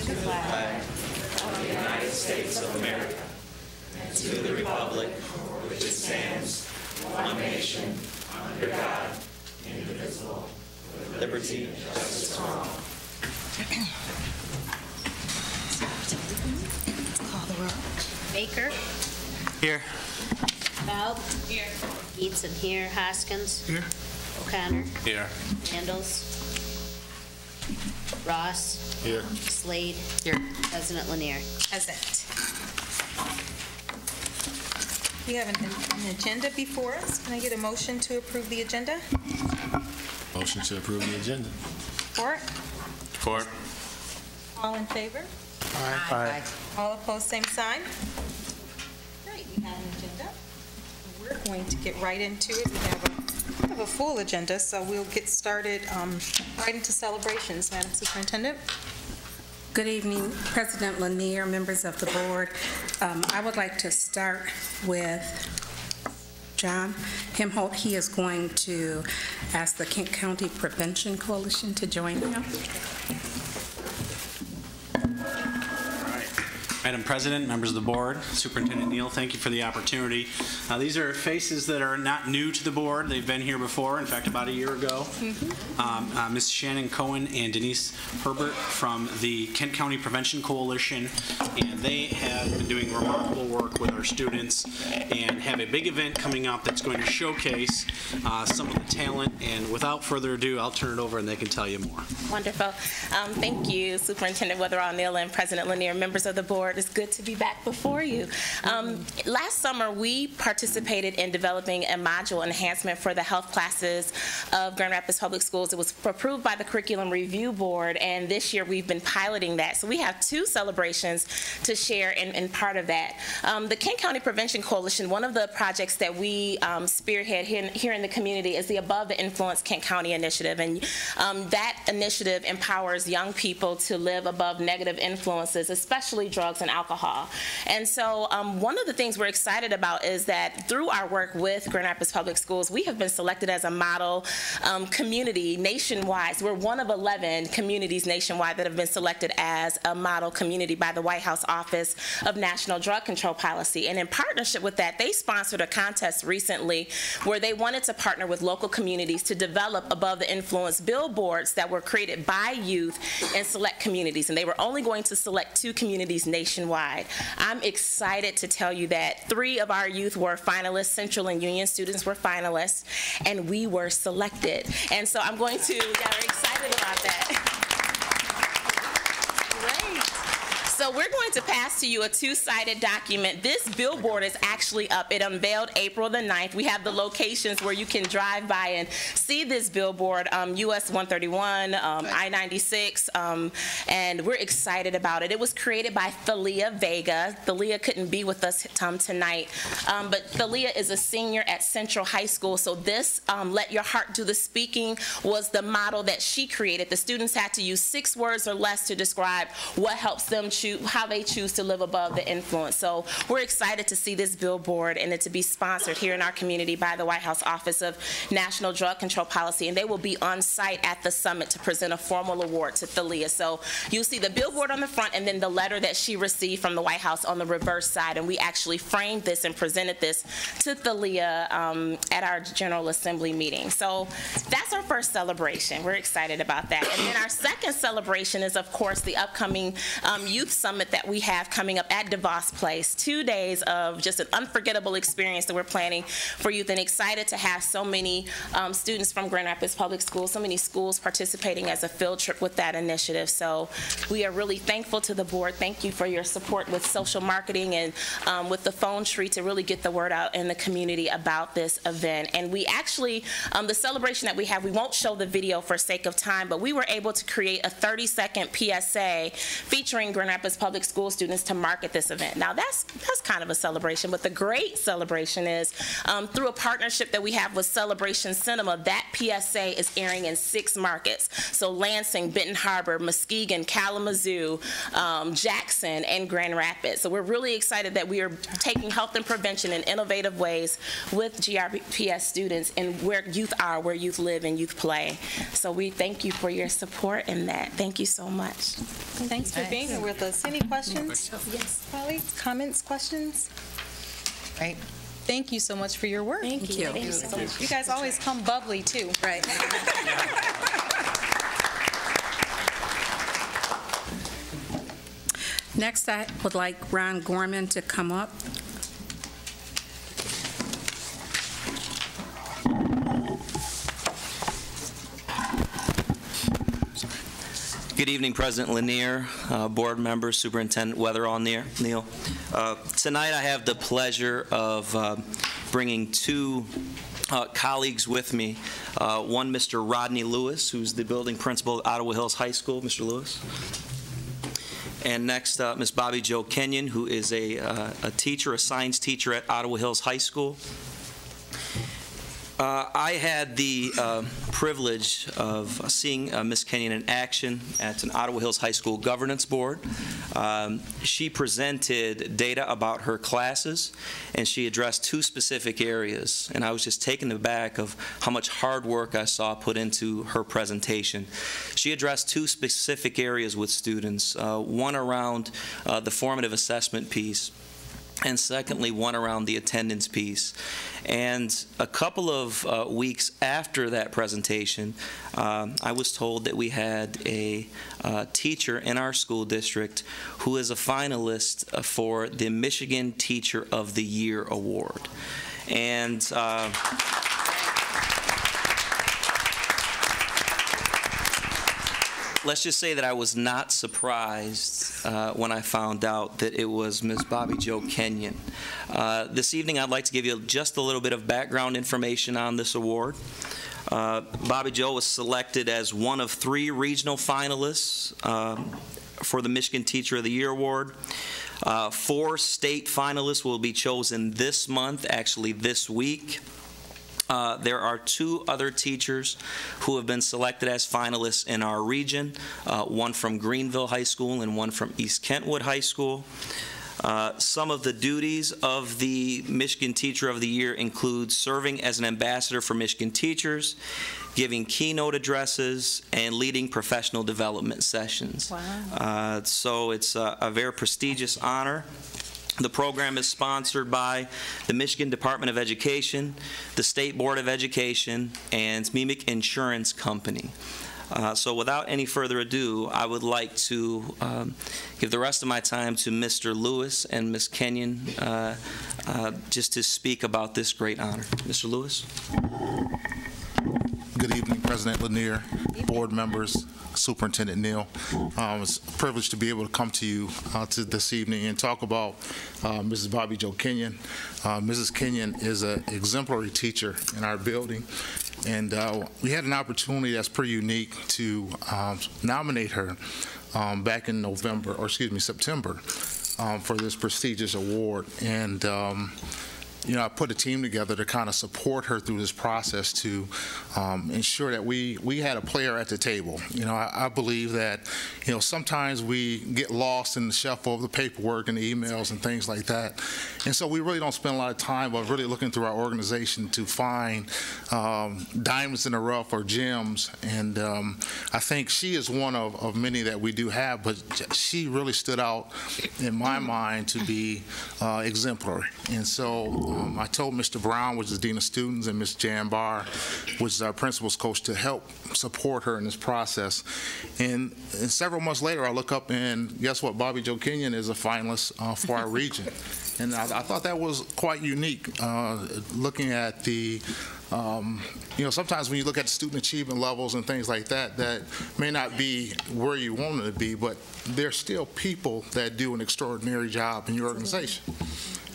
the flag of the United States of America, and to the republic for which it stands, one nation, under God, indivisible, with liberty and justice for all. Call the roll. Baker. Here. Bell. Here. Eaton here. Hoskins. Here. O'Connor. Here. Randalls. Ross. Here. Slade. Here. President Lanier. Present. We have an agenda before us. Can I get a motion to approve the agenda? Motion to approve the agenda. For it? For. All in favor? Aye. All opposed, same sign. Great, we have an agenda. We're going to get right into it. We have a full agenda, so we'll get started right into celebrations. Madam Superintendent. Good evening, President Lanier, members of the board. I would like to start with John Himholt. He is going to ask the Kent County Prevention Coalition to join him. Madam President, members of the board, Superintendent Neal, thank you for the opportunity. These are faces that are not new to the board. They've been here before, in fact, about a year ago. Ms. Shannon Cohen and Denise Herbert from the Kent County Prevention Coalition, and they have been doing remarkable work with our students and have a big event coming up that's going to showcase some of the talent. And without further ado, I'll turn it over and they can tell you more. Wonderful. Thank you, Superintendent Weatherall Neal and President Lanier, members of the board. It's good to be back before you. Last summer, we participated in developing a module enhancement for the health classes of Grand Rapids Public Schools. It was approved by the Curriculum Review Board, and this year we've been piloting that. So we have two celebrations to share in part of that. The Kent County Prevention Coalition, one of the projects that we spearhead here in the community is the Above the Influence Kent County Initiative, and that initiative empowers young people to live above negative influences, especially drugs and alcohol. And so one of the things we're excited about is that through our work with Grand Rapids Public Schools, we have been selected as a model community nationwide. So we're one of 11 communities nationwide that have been selected as a model community by the White House Office of National Drug Control Policy. And in partnership with that, they sponsored a contest recently where they wanted to partner with local communities to develop above the influence billboards that were created by youth in select communities. And they were only going to select 2 communities nationwide. I'm excited to tell you that 3 of our youth were finalists. Central and Union students were finalists, and we were selected. And so I'm going to, we're excited about that. Great. So we're going to pass to you a 2-sided document. This billboard is actually up. It unveiled April the 9th. We have the locations where you can drive by and see this billboard, US 131, I-96, and we're excited about it. It was created by Thalia Vega. Thalia couldn't be with us tonight, but Thalia is a senior at Central High School, so this Let Your Heart Do the Speaking was the model that she created. The students had to use 6 words or less to describe what helps them choose, how they choose to live above the influence. So we're excited to see this billboard and it to be sponsored here in our community by the White House Office of National Drug Control Policy, and they will be on site at the summit to present a formal award to Thalia. So you'll see the billboard on the front and then the letter that she received from the White House on the reverse side, and we actually framed this and presented this to Thalia at our General Assembly meeting. So that's our first celebration. We're excited about that. And then our second celebration is, of course, the upcoming Youth Summit that we have coming up at DeVos Place. 2 days of just an unforgettable experience that we're planning for youth, and excited to have so many students from Grand Rapids Public Schools, so many schools participating as a field trip with that initiative. So we are really thankful to the board. Thank you for your support with social marketing and with the phone tree to really get the word out in the community about this event. And we actually, the celebration that we have, we won't show the video for sake of time, but we were able to create a 30-second PSA featuring Grand Rapids Rapids Public School students to market this event. Now, that's kind of a celebration, but the great celebration is through a partnership that we have with Celebration Cinema, that PSA is airing in 6 markets. So Lansing, Benton Harbor, Muskegon, Kalamazoo, Jackson, and Grand Rapids. So we're really excited that we are taking health and prevention in innovative ways with GRPS students and where youth are, where youth live and youth play. So we thank you for your support in that. Thank you so much. Thanks for being here with us. Any questions? Yes, colleagues, comments, questions? Right. Thank you so much for your work. Thank you. Thank you so much. You guys always come bubbly, too. Right. Next, I would like Ron Gorman to come up. Good evening, President Lanier, board members, Superintendent Weatherall Neal. Tonight I have the pleasure of bringing 2 colleagues with me. One, Mr. Rodney Lewis, who's the building principal at Ottawa Hills High School. Mr. Lewis. And next, Ms. Bobby Jo Kenyon, who is a teacher, a science teacher at Ottawa Hills High School. I had the privilege of seeing Ms. Kenyon in action at an Ottawa Hills High School governance board. She presented data about her classes, and she addressed 2 specific areas. And I was just taken aback of how much hard work I saw put into her presentation. She addressed 2 specific areas with students, one around the formative assessment piece, and secondly, one around the attendance piece. And a couple of weeks after that presentation, I was told that we had a teacher in our school district who is a finalist for the Michigan Teacher of the Year Award. And let's just say that I was not surprised when I found out that it was Ms. Bobby Jo Kenyon. This evening, I'd like to give you just a little bit of background information on this award. Bobby Jo was selected as one of 3 regional finalists for the Michigan Teacher of the Year Award. 4 state finalists will be chosen this month, actually this week. There are 2 other teachers who have been selected as finalists in our region, one from Greenville High School and one from East Kentwood High School. Some of the duties of the Michigan Teacher of the Year include serving as an ambassador for Michigan teachers, giving keynote addresses, and leading professional development sessions. Wow. So it's a very prestigious honor. The program is sponsored by the Michigan Department of Education, the State Board of Education, and Mimic Insurance Company. So without any further ado, I would like to give the rest of my time to Mr. Lewis and Ms. Kenyon just to speak about this great honor. Mr. Lewis. Good evening, President Lanier, board members, Superintendent Neal. It's a privilege to be able to come to you this evening and talk about Mrs. Bobby Jo Kenyon. Mrs. Kenyon is an exemplary teacher in our building, and we had an opportunity that's pretty unique to nominate her back in September for this prestigious award. And you know, I put a team together to kind of support her through this process to ensure that we had a player at the table. You know, I believe that, you know, sometimes we get lost in the shuffle of the paperwork and the emails and things like that. And so we really don't spend a lot of time of really looking through our organization to find diamonds in the rough or gems. And I think she is one of many that we do have, but she really stood out in my mind to be exemplary. And so I told Mr. Brown, which is Dean of Students, and Ms. Jan Barr, which is our principal's coach, to help support her in this process. And several months later, I look up and guess what? Bobby Jo Kenyon is a finalist for our region. And I thought that was quite unique, looking at the you know, sometimes when you look at student achievement levels and things like that, that may not be where you want them to be, but there's still people that do an extraordinary job in your organization.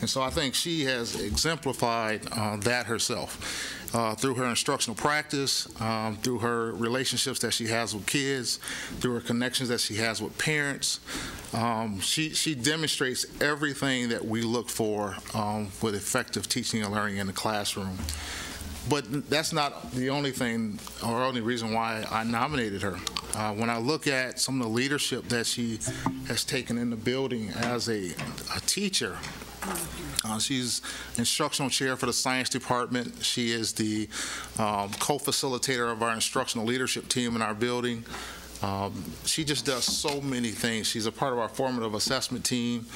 And so I think she has exemplified that herself. Through her instructional practice, through her relationships that she has with kids, through her connections that she has with parents. She demonstrates everything that we look for with effective teaching and learning in the classroom. But that's not the only thing or only reason why I nominated her. When I look at some of the leadership that she has taken in the building as a teacher, she's instructional chair for the science department. She is the co-facilitator of our instructional leadership team in our building. She just does so many things. She's a part of our formative assessment team.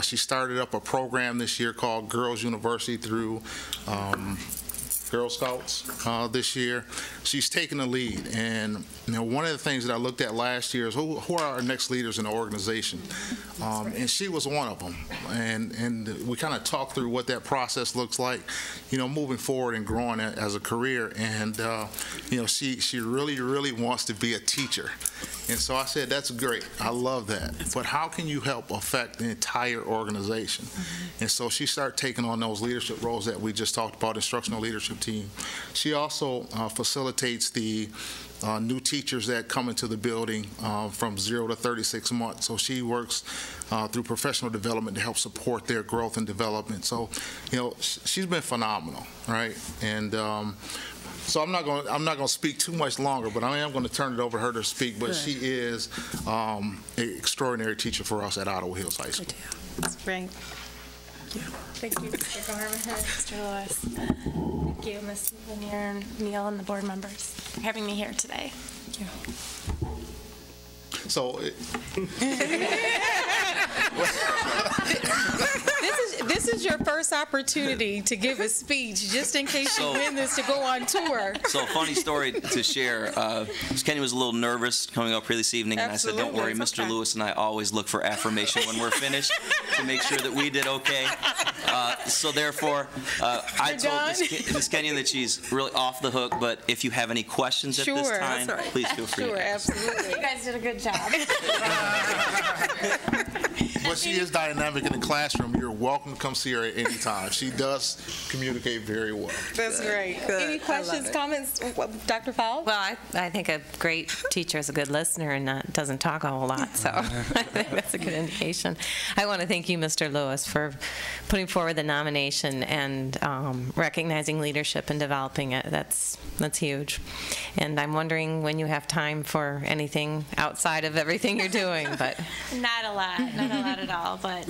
She started up a program this year called Girls University through Girl Scouts this year. She's taken the lead, and one of the things that I looked at last year is who are our next leaders in the organization, and she was one of them. And we kind of talked through what that process looks like, moving forward and growing as a career. And she really wants to be a teacher. And so I said, that's great. I love that. But how can you help affect the entire organization? And so she started taking on those leadership roles that we just talked about, instructional leadership team. She also facilitates the new teachers that come into the building from 0 to 36 months. So she works through professional development to help support their growth and development. So, she's been phenomenal, right? And so I'm not going to speak too much longer, but I am going to turn it over to her to speak. But she is an extraordinary teacher for us at Ottawa Hills High School. That's great. Thank you, Mr. Garment, Mr. Lewis. Thank you, Ms. Lanier and Neil and the board members for having me here today. Thank you. So this is your first opportunity to give a speech, just in case you win this, to go on tour. So, funny story to share. Kenny was a little nervous coming up here this evening, and I said, "Don't worry, Mr. Lewis and I always look for affirmation when we're finished to make sure that we did okay." So therefore, I told Ms. Kenyon that she's really off the hook. But if you have any questions at this time, please feel free. Sure, absolutely. You guys did a good job. But she is dynamic in the classroom. You're welcome to come see her at any time. She does communicate very well. That's great. Any questions, comments? Dr. Fowle? Well, I think a great teacher is a good listener and doesn't talk a whole lot, so I think that's a good indication. I want to thank you, Mr. Lewis, for putting forward the nomination and recognizing leadership and developing it. That's huge. And I'm wondering when you have time for anything outside of everything you're doing, but Not a lot at all. But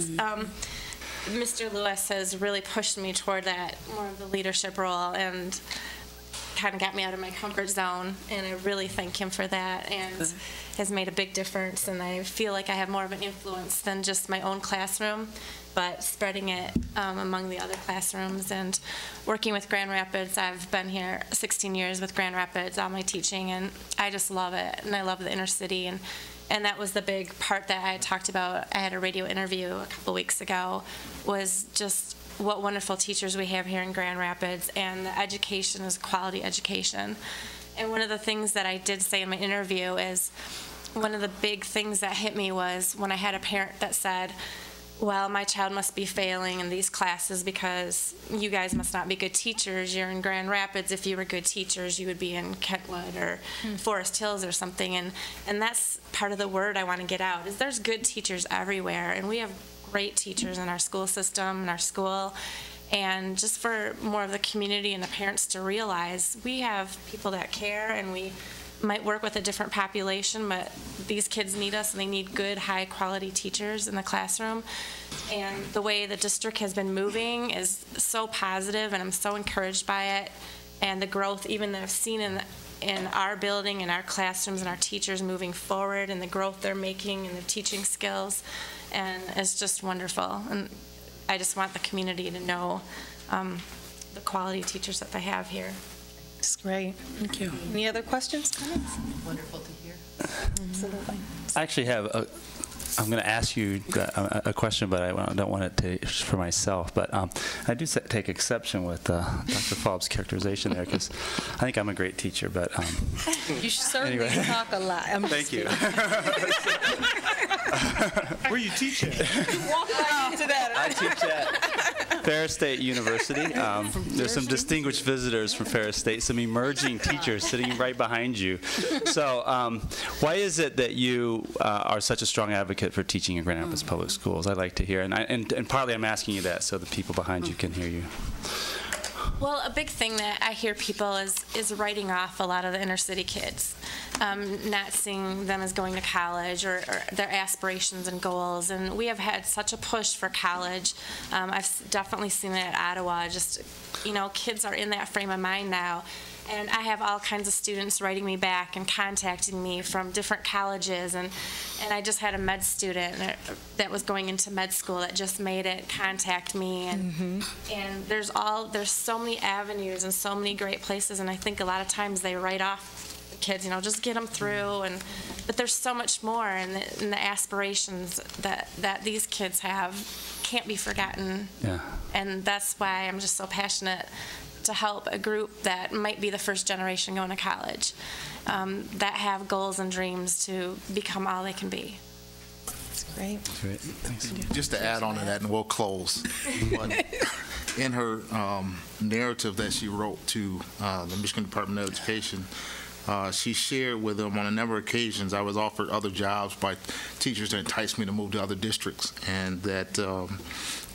Mr. Lewis has really pushed me toward that more of the leadership role and kind of got me out of my comfort zone, and I really thank him for that, and has made a big difference. And I feel like I have more of an influence than just my own classroom, but spreading it among the other classrooms and working with Grand Rapids. I've been here 16 years with Grand Rapids, all my teaching, and I just love it, and I love the inner city. And that was the big part that I had talked about. I had a radio interview a couple weeks ago, was just what wonderful teachers we have here in Grand Rapids, and the education is quality education. And one of the things that I did say in my interview is, one of the big things that hit me was when I had a parent that said, well, my child must be failing in these classes because you guys must not be good teachers. You're in Grand Rapids. If you were good teachers, you would be in Kentwood or Forest Hills or something. And that's part of the word I want to get out, is there's good teachers everywhere. And we have great teachers in our school system, in our school. And just for more of the community and the parents to realize, we have people that care, and we might work with a different population, but these kids need us, and they need good, high-quality teachers in the classroom. And the way the district has been moving is so positive, and I'm so encouraged by it. And the growth even that I've seen in our building and our classrooms and our teachers moving forward, and the growth they're making and the teaching skills, and it's just wonderful. And I just want the community to know the quality teachers that they have here. It's great. Thank you. Any other questions, comments? wonderful to hear. Absolutely. I actually have I'm going to ask you a question, but I don't want it to for myself. But I do take exception with Dr. Fowle's characterization there, because I think I'm a great teacher, but You certainly Anyway. talk a lot. I'm just thank you. Where you teach at? Walk right into that. I teach at Ferris State University. There's some distinguished visitors from Ferris State, some emerging teachers sitting right behind you. So why is it that you are such a strong advocate for teaching in Grand Rapids Public Schools? I'd like to hear, and partly I'm asking you that so the people behind you can hear you. Well, a big thing that I hear people is writing off a lot of the inner city kids, not seeing them as going to college or their aspirations and goals. And we have had such a push for college. I've definitely seen it at Ottawa. Just, kids are in that frame of mind now. And I have all kinds of students writing me back and contacting me from different colleges. And I just had a med student that was going into med school that just made it contact me. And there's so many avenues and so many great places. And I think a lot of times they write off the kids, just get them through. But there's so much more, and the aspirations that these kids have can't be forgotten. Yeah. And that's why I'm just so passionate to help a group that might be the first generation going to college, that have goals and dreams to become all they can be. That's great. Great. Thanks. Just to add on to that, and we'll close. But in her narrative that she wrote to the Michigan Department of Education, she shared with them on a number of occasions I was offered other jobs by teachers that enticed me to move to other districts, and that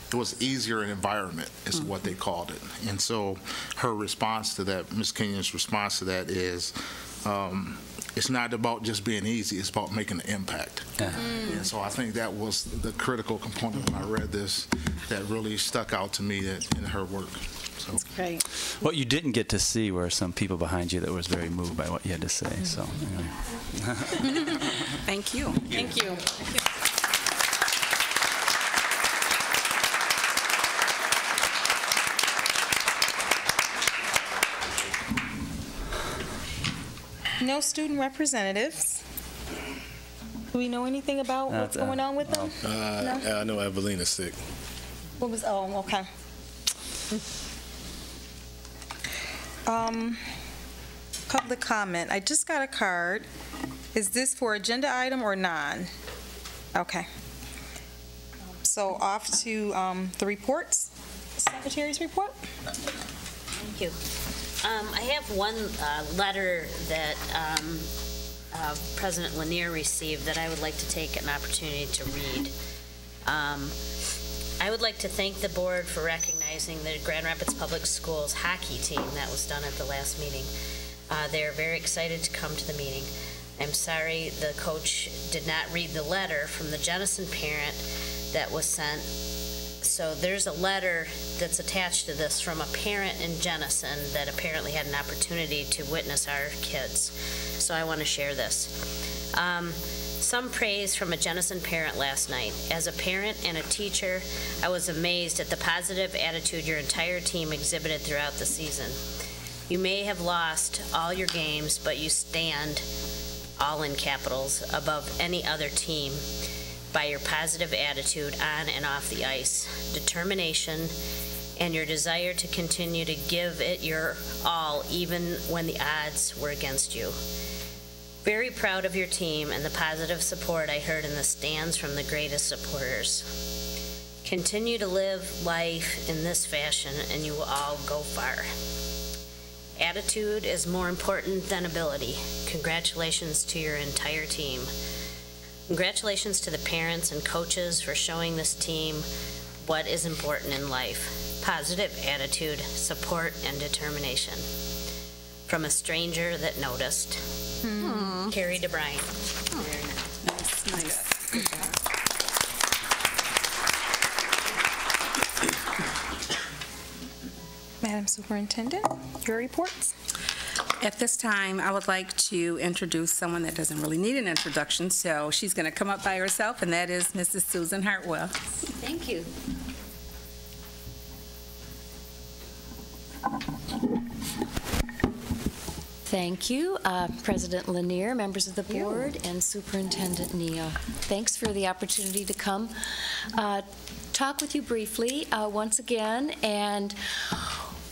it was easier environment is what they called it. And so her response to that, Ms. Kenyon's response to that is, it's not about just being easy, it's about making an impact. And so I think that was the critical component when I read this that really stuck out to me in her work. So. That's great. What you didn't get to see were some people behind you that was very moved by what you had to say. So anyway. Thank you. Thank you. No student representatives. Do we know anything about what's going on with them? I know Evelina's sick. Okay. Public comment. I just got a card. Is this for agenda item or non? Okay. So off to the reports. Secretary's report. Thank you. I have one letter that President Lanier received that I would like to take an opportunity to read. I would like to thank the board for recognizing the Grand Rapids Public Schools hockey team that was done at the last meeting. They are very excited to come to the meeting. I'm sorry the coach did not read the letter from the Jennison parent that was sent. So there's a letter that's attached to this from a parent in Jennison that apparently had an opportunity to witness our kids. So I want to share this. Some praise from a Jennison parent last night. As a parent and a teacher, I was amazed at the positive attitude your entire team exhibited throughout the season. You may have lost all your games, but you stand, all in capitals, above any other team by your positive attitude on and off the ice, determination, and your desire to continue to give it your all even when the odds were against you. Very proud of your team and the positive support I heard in the stands from the greatest supporters. Continue to live life in this fashion and you will all go far. Attitude is more important than ability. Congratulations to your entire team. Congratulations to the parents and coaches for showing this team what is important in life. Positive attitude, support, and determination. From a stranger that noticed. Carrie DeBryan. Nice. Good job. Madam Superintendent, your reports. At this time, I would like to introduce someone that doesn't really need an introduction, so she's going to come up by herself, and that is Mrs. Susan Hartwell. Thank you. Thank you, President Lanier, members of the board, and Superintendent Neal. Thanks for the opportunity to come talk with you briefly once again. And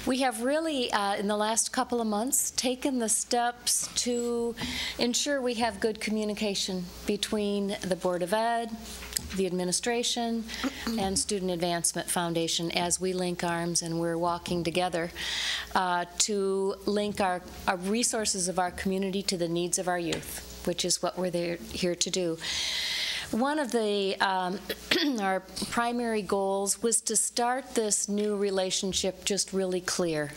We have really, in the last couple of months, taken the steps to ensure we have good communication between the Board of Ed, the administration, and Student Advancement Foundation as we link arms and we're walking together to link our resources of our community to the needs of our youth, which is what we're here to do. One of the our primary goals was to start this new relationship just really clear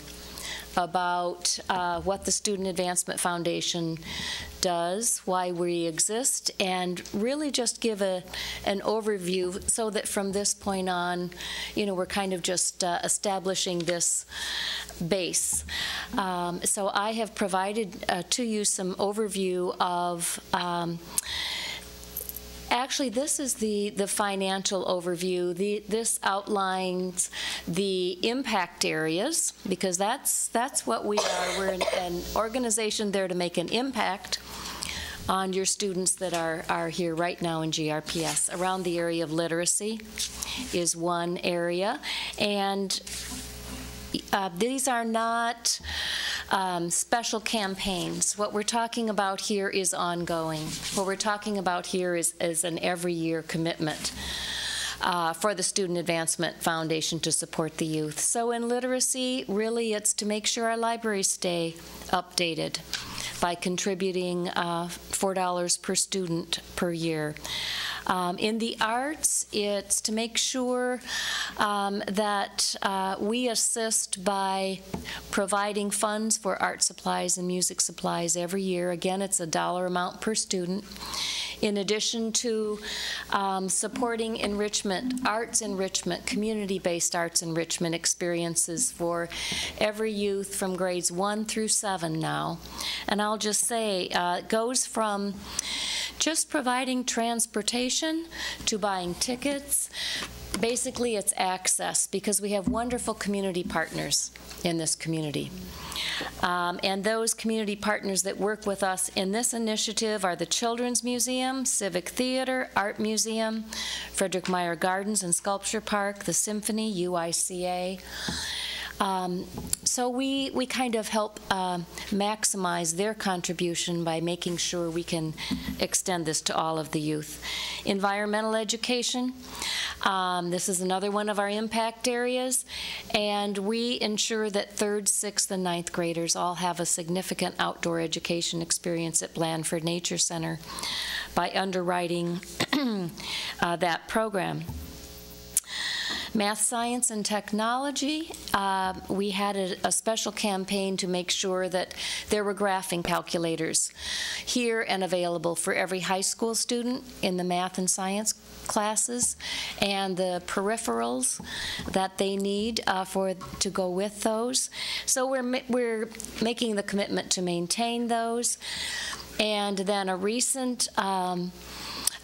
about what the Student Advancement Foundation does, why we exist, and really just give an overview so that from this point on, we're kind of just establishing this base. So I have provided to you some overview of actually, this is the financial overview. This outlines the impact areas, because that's what we are. We're an organization there to make an impact on your students that are here right now in GRPS. Around the area of literacy is one area, and these are not special campaigns. What we're talking about here is ongoing. What we're talking about here is an every year commitment for the Student Advancement Foundation to support the youth. So in literacy, really it's to make sure our libraries stay updated by contributing $4 per student per year. In the arts, it's to make sure that we assist by providing funds for art supplies and music supplies every year. Again, it's a dollar amount per student. In addition to supporting enrichment, arts enrichment, community-based arts enrichment experiences for every youth from grades 1 through 7 now. And I'll just say, it goes from just providing transportation to buying tickets. Basically, it's access, because we have wonderful community partners in this community. And those community partners that work with us in this initiative are the Children's Museum, Civic Theater, Art Museum, Frederick Meyer Gardens and Sculpture Park, the Symphony, UICA. So we kind of help maximize their contribution by making sure we can extend this to all of the youth. Environmental education, this is another one of our impact areas, and we ensure that 3rd, 6th, and 9th graders all have a significant outdoor education experience at Blandford Nature Center by underwriting that program. Math, science, and technology, we had a special campaign to make sure that there were graphing calculators here and available for every high school student in the math and science classes, and the peripherals that they need to go with those. So we're making the commitment to maintain those. And then a recent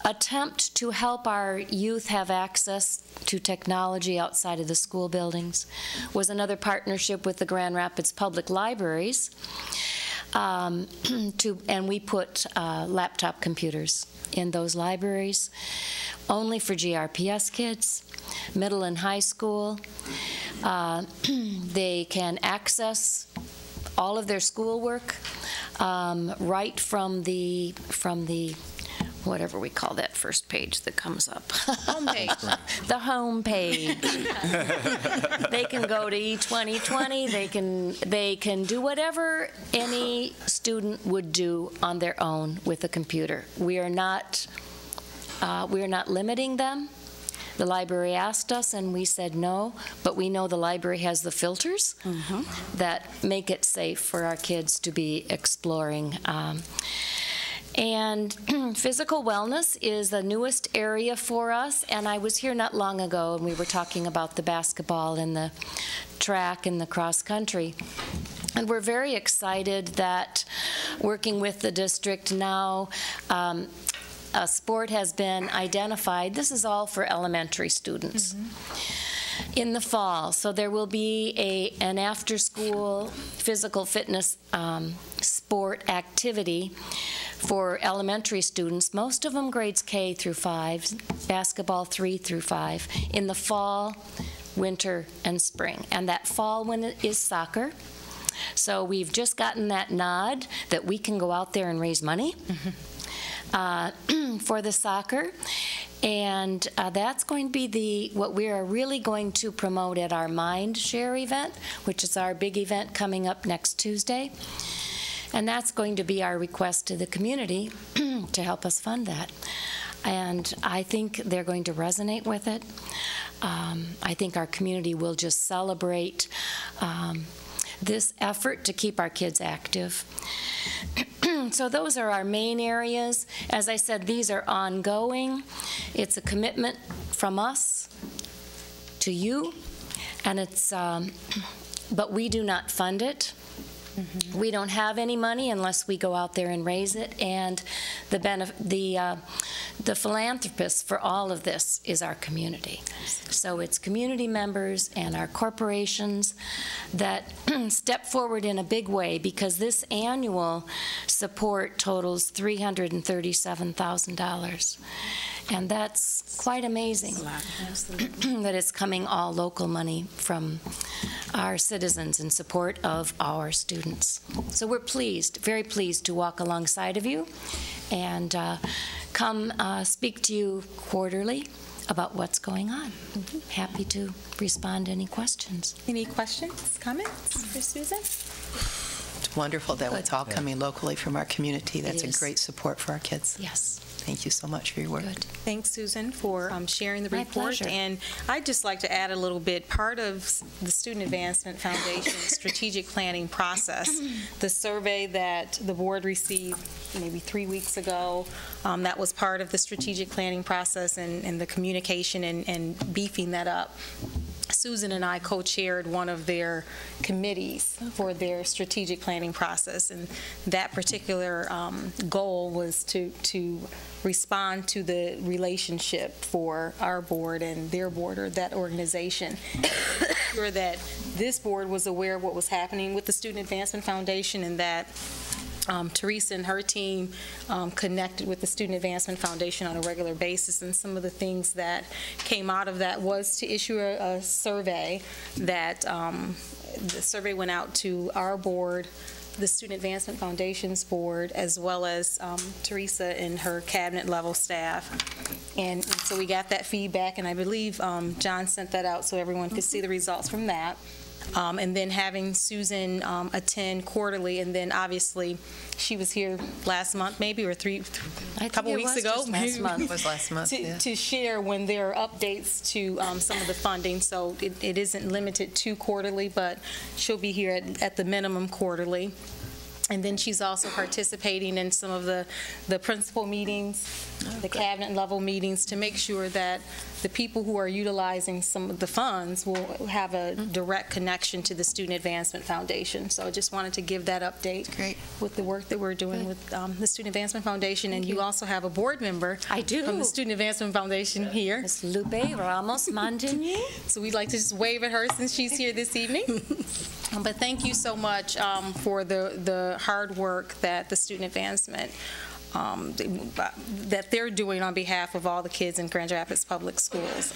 attempt to help our youth have access to technology outside of the school buildings was another partnership with the Grand Rapids Public Libraries, and we put laptop computers in those libraries only for GRPS kids, middle and high school. They can access all of their schoolwork right from the whatever we call that first page that comes up. Homepage. The home page. They can go to E2020. They can do whatever any student would do on their own with a computer. We are not limiting them. The library asked us, and we said no, but we know the library has the filters that make it safe for our kids to be exploring. And physical wellness is the newest area for us, and I was here not long ago, and we were talking about the basketball and the track and the cross country. And we're very excited that working with the district now, a sport has been identified. This is all for elementary students. In the fall. So there will be an after-school physical fitness sport activity for elementary students, most of them grades K through 5, basketball 3 through 5. In the fall, winter, and spring. And that fall one is soccer. So we've just gotten that nod that we can go out there and raise money for the soccer. And that's going to be what we are really going to promote at our Mind Share event, which is our big event coming up next Tuesday. And that's going to be our request to the community to help us fund that. And I think they're going to resonate with it. I think our community will just celebrate this effort to keep our kids active. So those are our main areas. As I said, these are ongoing. It's a commitment from us to you, and it's, but we do not fund it. We don't have any money unless we go out there and raise it, and the philanthropist for all of this is our community. So it's community members and our corporations that step forward in a big way, because this annual support totals $337,000. And that's quite amazing that it's coming all local money from our citizens in support of our students. So we're pleased, very pleased to walk alongside of you and come speak to you quarterly about what's going on. Happy to respond to any questions. Any questions, comments for Susan? It's wonderful that it's all coming locally from our community. That's a great support for our kids. Yes. Thank you so much for your work. Good. Thanks, Susan, for sharing the My report. pleasure. And I'd just like to add a little bit. Part of the Student Advancement Foundation strategic planning process, the survey that the board received maybe 3 weeks ago, that was part of the strategic planning process and the communication and beefing that up. Susan and I co-chaired one of their committees for their strategic planning process, and that particular goal was to respond to the relationship for our board and their board, or that organization. Sure that this board was aware of what was happening with the Student Advancement Foundation, and that Teresa and her team connected with the Student Advancement Foundation on a regular basis, and some of the things that came out of that was to issue a survey that the survey went out to our board, the Student Advancement Foundation's board, as well as Teresa and her cabinet level staff. And so we got that feedback, and I believe John sent that out so everyone could see the results from that. And then having Susan attend quarterly, and then obviously she was here last month, maybe, or a couple weeks ago. Last month was last month. To share when there are updates to some of the funding. So it isn't limited to quarterly, but she'll be here at the minimum quarterly. And then she's also participating in some of the principal meetings, the cabinet level meetings, to make sure that the people who are utilizing some of the funds will have a direct connection to the Student Advancement Foundation. So I just wanted to give that update with the work that we're doing with the Student Advancement Foundation. And you also have a board member from the Student Advancement Foundation here. Ms. Lupe Ramos Montigny. So we'd like to just wave at her since she's here this evening. But thank you so much for the hard work that the Student Advancement that they're doing on behalf of all the kids in Grand Rapids Public Schools.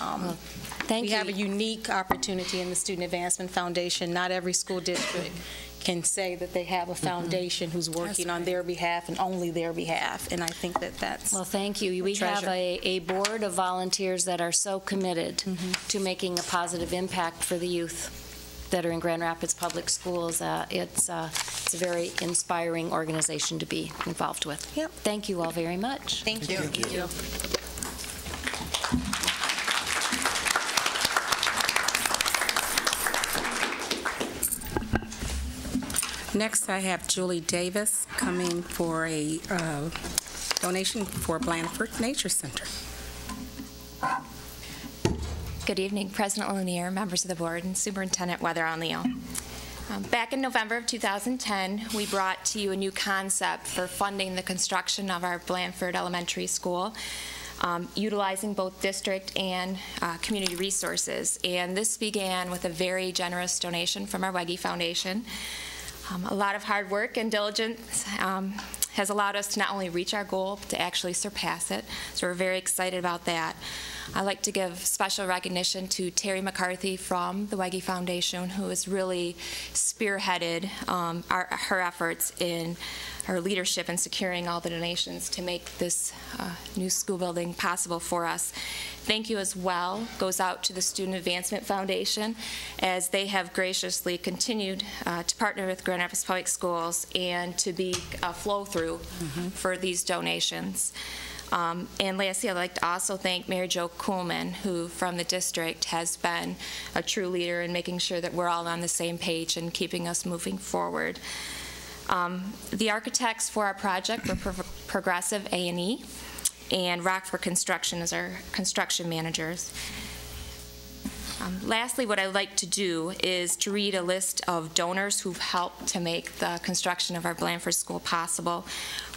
We have a unique opportunity in the Student Advancement Foundation. Not every school district can say that they have a foundation who's working on their behalf and only their behalf, and I think that that's Well, thank you. We have a board of volunteers that are so committed to making a positive impact for the youth that are in Grand Rapids Public Schools. It's a very inspiring organization to be involved with. Yep. Thank you all very much. Thank you. Thank you. Next, I have Julie Davis coming for a donation for Blandford Nature Center. Good evening, President Lanier, members of the board, and Superintendent Weather-on-Leo. Back in November of 2010, we brought to you a new concept for funding the construction of our Blandford Elementary School, utilizing both district and community resources. And this began with a very generous donation from our Wegge Foundation. A lot of hard work and diligence has allowed us to not only reach our goal, but to actually surpass it. So we're very excited about that. I'd like to give special recognition to Terry McCarthy from the Wege Foundation, who has really spearheaded her efforts in her leadership in securing all the donations to make this new school building possible for us. Thank you as well goes out to the Student Advancement Foundation, as they have graciously continued to partner with Grand Rapids Public Schools and to be a flow-through for these donations. And lastly, I'd like to also thank Mary Jo Kuhlman, who from the district has been a true leader in making sure that we're all on the same page and keeping us moving forward. The architects for our project were Progressive A&E, and Rockford Construction is our construction managers. Lastly, what I'd like to do is to read a list of donors who've helped to make the construction of our Blandford School possible.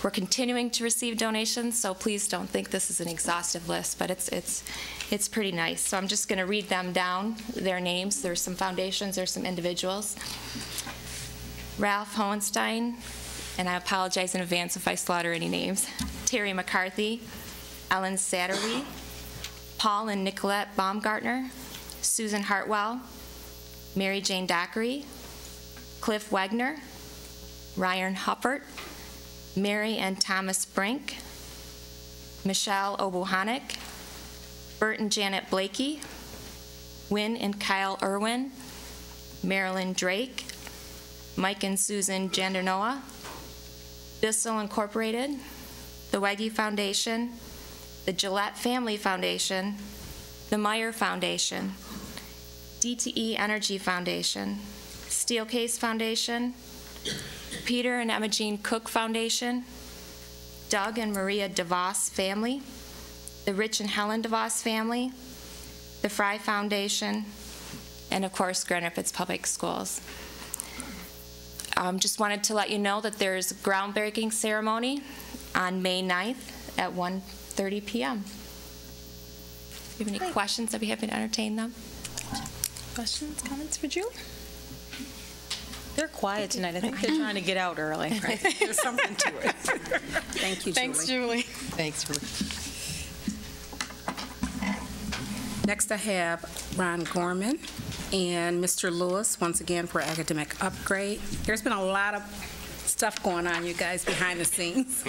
We're continuing to receive donations, so please don't think this is an exhaustive list, but it's pretty nice. So I'm just going to read them down, their names. There's some foundations, there's some individuals. Ralph Hohenstein, and I apologize in advance if I slaughter any names. Terry McCarthy, Ellen Satterley, Paul and Nicolette Baumgartner, Susan Hartwell, Mary Jane Dockery, Cliff Wegner, Ryan Huppert, Mary and Thomas Brink, Michelle Obuhanek, Bert and Janet Blakey, Wynn and Kyle Irwin, Marilyn Drake, Mike and Susan Jandernoa, Bissell Incorporated, the Wege Foundation, the Gillette Family Foundation, the Meyer Foundation, DTE Energy Foundation, Steelcase Foundation, Peter and Emma Jean Cook Foundation, Doug and Maria DeVos family, the Rich and Helen DeVos family, the Fry Foundation, and of course Grand Rapids Public Schools. Just wanted to let you know that there's a groundbreaking ceremony on May 9th at 1:30 p.m. Do you have any questions? I'd be happy to entertain them. Questions, comments for Julie? They're quiet tonight. I think they're trying to get out early. Right? There's something to it. Thank you, Julie. Thanks, Julie. Thanks, Julie. Next, I have Ron Gorman and Mr. Lewis, once again, for academic upgrade. There's been a lot of stuff going on, you guys, behind the scenes.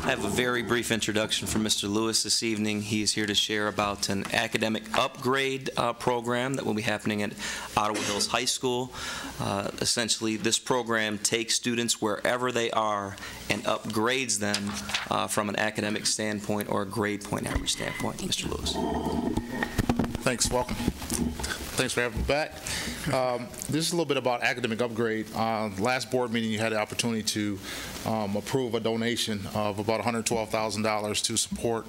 I have a very brief introduction from Mr. Lewis this evening. He is here to share about an academic upgrade program that will be happening at Ottawa Hills High School. Essentially, this program takes students wherever they are and upgrades them from an academic standpoint or a grade point average standpoint. Mr. Lewis. Thanks, welcome. Thanks for having me back. This is a little bit about academic upgrade. Last board meeting, you had the opportunity to approve a donation of about $112,000 to support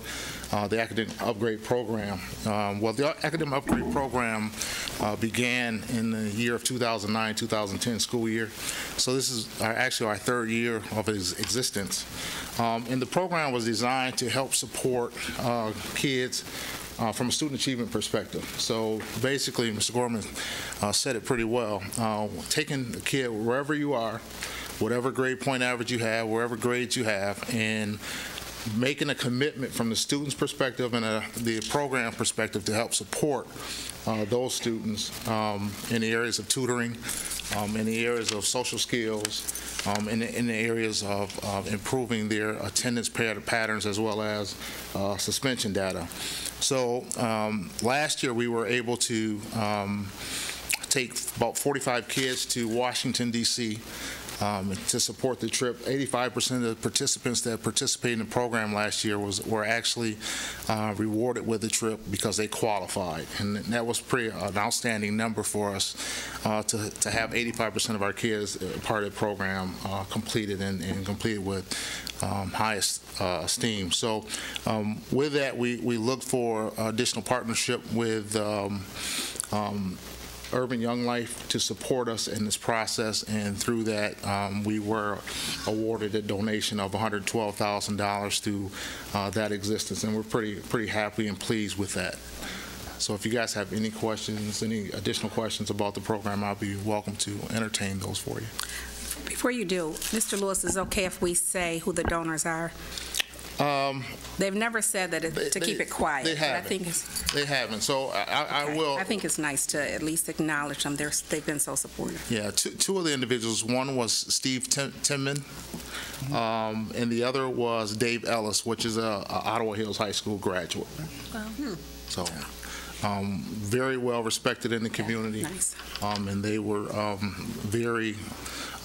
the academic upgrade program. Well, the academic upgrade program began in the year of 2009-2010 school year. So this is actually our third year of its existence. And the program was designed to help support kids from a student achievement perspective. So basically, Mr. Gorman said it pretty well. Taking a kid wherever you are, whatever grade point average you have, wherever grades you have, and making a commitment from the student's perspective and the program perspective to help support those students in the areas of tutoring, in the areas of social skills, in the areas of improving their attendance patterns as well as suspension data. So last year we were able to take about 45 kids to Washington, D.C. To support the trip. 85% of the participants that participated in the program last year were actually rewarded with the trip because they qualified, and that was an outstanding number for us to have 85% of our kids part of the program completed and completed with highest esteem. So with that, we looked for additional partnership with Urban Young Life to support us in this process, and through that we were awarded a donation of $112,000 through that existence, and we're pretty happy and pleased with that. So if you guys have any questions, any additional questions about the program, I'll be welcome to entertain those for you. Before you do, Mr. Lewis, is it okay if we say who the donors are? They've never said that to keep it quiet. They haven't. But I think They haven't. So I will. I think it's nice to at least acknowledge them. They've been so supportive. Yeah, two of the individuals. One was Steve Timman, and the other was Dave Ellis, which is a Ottawa Hills High School graduate. Wow. So, very well respected in the community. Nice. And they were very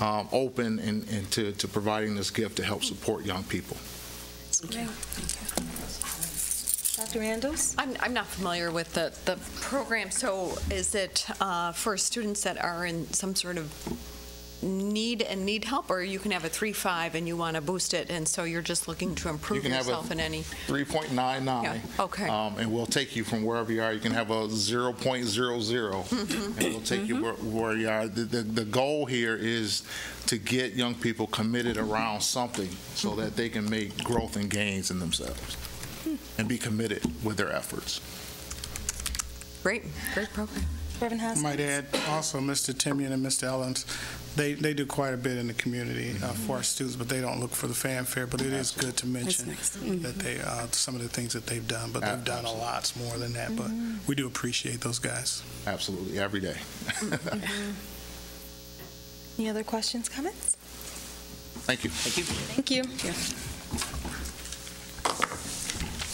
open and to providing this gift to help support young people. Okay. Dr. Andrews? I'm not familiar with the program, so is it for students that are in some sort of need help, or you can have a 3.5 and you want to boost it, and so you're just looking to improve yourself in any? 3.99. Yeah. Okay. And we'll take you from wherever you are. You can have a 0.00, and we'll take you where you are. The goal here is to get young people committed around something so that they can make growth and gains in themselves and be committed with their efforts. Great program. Reverend I Haskins? might add also Mr. Timian and Mr. Ellens, they do quite a bit in the community for our students, but they don't look for the fanfare. But it is good to mention that they some of the things that they've done, but they've done a lot more than that. But we do appreciate those guys. Absolutely, every day. Any other questions, comments? Thank you. Thank you.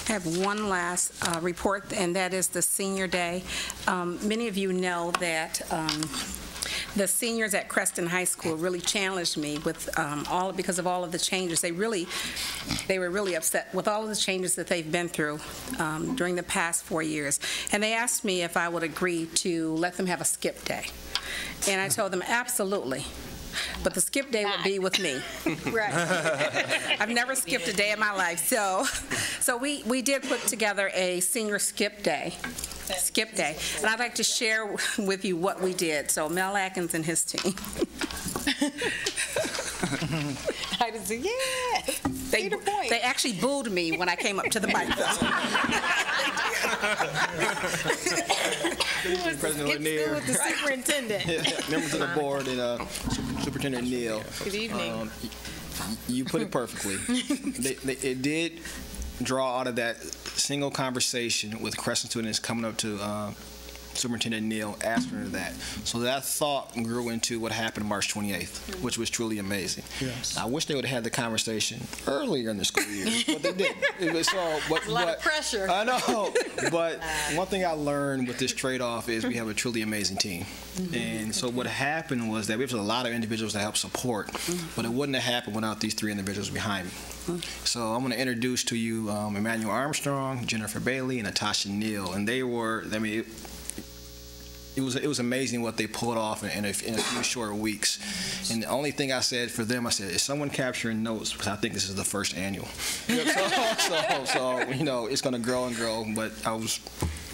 I have one last report, and that is the Senior Day. Many of you know that the seniors at Creston High School really challenged me with because of all of the changes. They were really upset with all of the changes that they've been through during the past 4 years. And they asked me if I would agree to let them have a skip day. And I told them absolutely. But the skip day would be with me. Right. I've never skipped a day in my life. So we did put together a senior skip day. And I'd like to share with you what we did. So Mel Atkins and his team. I just said, yeah. They actually booed me when I came up to the microphone. President Lanier, with the superintendent. members of the board, and Superintendent Neal. Good evening. You put it perfectly. It did draw out of that single conversation with Crescent students coming up to Superintendent Neal asking her that. So that thought grew into what happened March 28th, which was truly amazing. Yes. I wish they would have had the conversation earlier in the school year, but they didn't. It was a lot of pressure. I know, but one thing I learned with this trade-off is we have a truly amazing team. And so what happened was that we have a lot of individuals to help support, but it wouldn't have happened without these three individuals behind me. So I'm going to introduce to you Emmanuel Armstrong, Jennifer Bailey, and Natasha Neal. And they were, I mean, it was amazing what they pulled off in a few short weeks. And the only thing I said for them, I said, is someone capturing notes? Because I think this is the first annual. So you know, it's going to grow and grow, but I was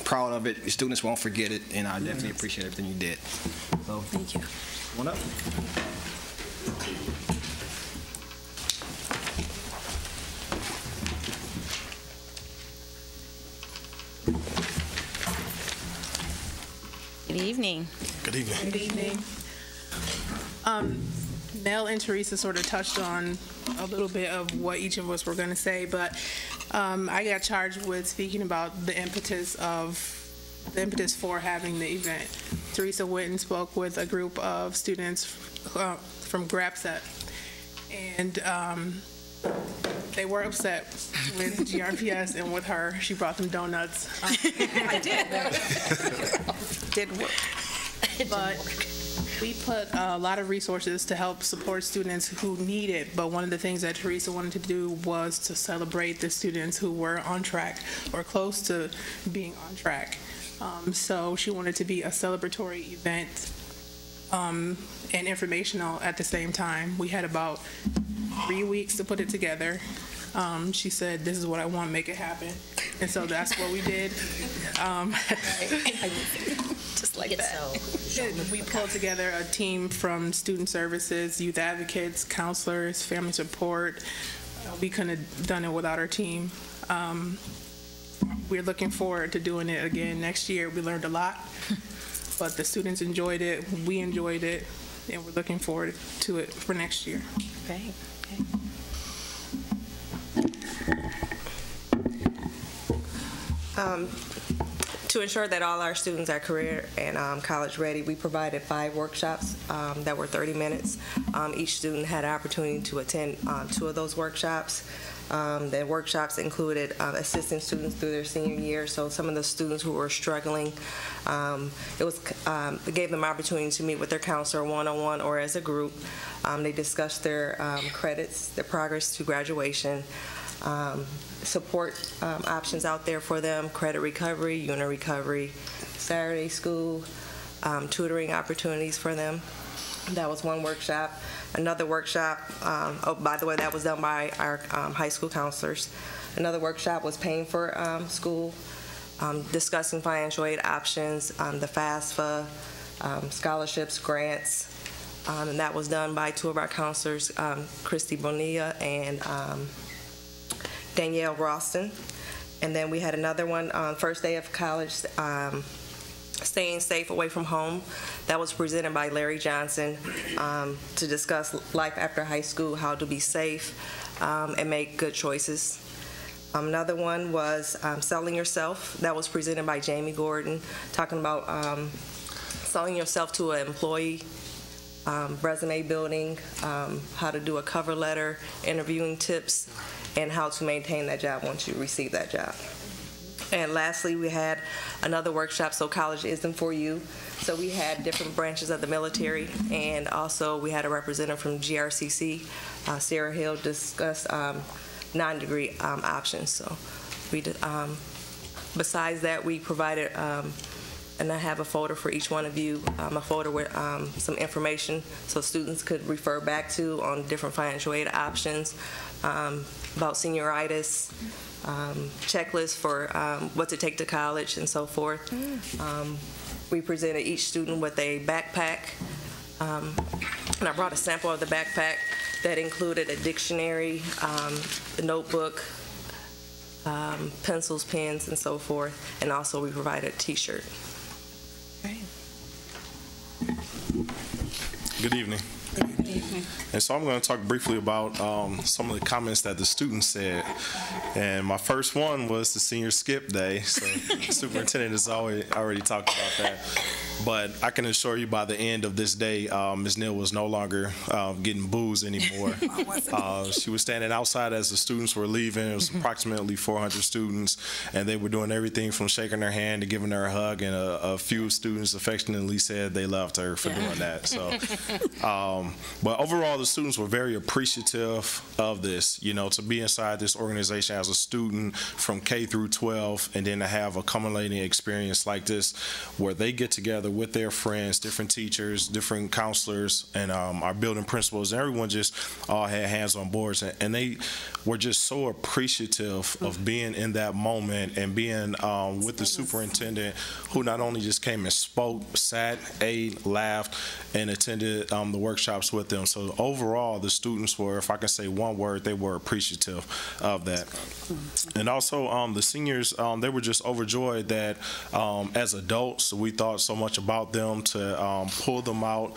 proud of it. The students won't forget it, and I definitely appreciate everything you did. So, thank you. One up. Good evening. Good evening. Good evening. Nell and Teresa sort of touched on a little bit of what each of us were going to say, but I got charged with speaking about the impetus for having the event. Teresa went and spoke with a group of students from GRPS, and they were upset with GRPS and with her. She brought them donuts. I did. Did work. But we put a lot of resources to help support students who need it, but one of the things that Teresa wanted to do was to celebrate the students who were on track or close to being on track. So she wanted to be a celebratory event and informational at the same time. We had about 3 weeks to put it together. She said, "This is what I want, make it happen." And so that's what we did. Just like that. We pulled together a team from student services, youth advocates, counselors, family support. We couldn't have done it without our team. we're looking forward to doing it again next year. We learned a lot, but the students enjoyed it, we enjoyed it, and we're looking forward to it for next year. Great. To ensure that all our students are career and college ready, we provided 5 workshops that were 30 minutes. Each student had an opportunity to attend 2 of those workshops. The workshops included assisting students through their senior year, so some of the students who were struggling, it gave them opportunity to meet with their counselor one-on-one or as a group. They discussed their credits, their progress to graduation, support options out there for them, credit recovery, unit recovery, Saturday school, tutoring opportunities for them. That was one workshop. Another workshop, oh, by the way, that was done by our high school counselors. Another workshop was paying for school, discussing financial aid options, the FAFSA, scholarships, grants, and that was done by 2 of our counselors, Christy Bonilla and Danielle Ralston. And then we had another one on first day of college, staying safe away from home. That was presented by Larry Johnson to discuss life after high school, how to be safe and make good choices. Another one was selling yourself. That was presented by Jamie Gordon, talking about selling yourself to an employee, resume building, how to do a cover letter, interviewing tips, and how to maintain that job once you receive that job. And lastly, we had another workshop, So College Isn't For You. So we had different branches of the military, and also we had a representative from GRCC, Sarah Hill, discuss non-degree options. So we did, besides that, we provided, and I have a folder for each one of you, a folder with some information so students could refer back to on different financial aid options, about senioritis, checklists for what to take to college and so forth. We presented each student with a backpack, and I brought a sample of the backpack that included a dictionary, a notebook, pencils, pens, and so forth, and also we provided a t-shirt. Good evening. And so I'm going to talk briefly about some of the comments that the students said. And my first one was the senior skip day. So the superintendent has already talked about that. But I can assure you by the end of this day, Ms. Neal was no longer getting booze anymore. She was standing outside as the students were leaving. It was approximately 400 students, and they were doing everything from shaking her hand to giving her a hug, and a few students affectionately said they loved her for doing that. So, but overall, the students were very appreciative of this, you know, to be inside this organization as a student from K through 12, and then to have a culminating experience like this where they get together with their friends, different teachers, different counselors, and our building principals. Everyone just all had hands on boards, and they were just so appreciative of being in that moment and being with the superintendent, who not only just came and spoke, sat, ate, laughed, and attended the workshops with them. So overall, the students were, if I can say one word, they were appreciative of that. And also the seniors, they were just overjoyed that as adults, we thought so much about them to pull them out,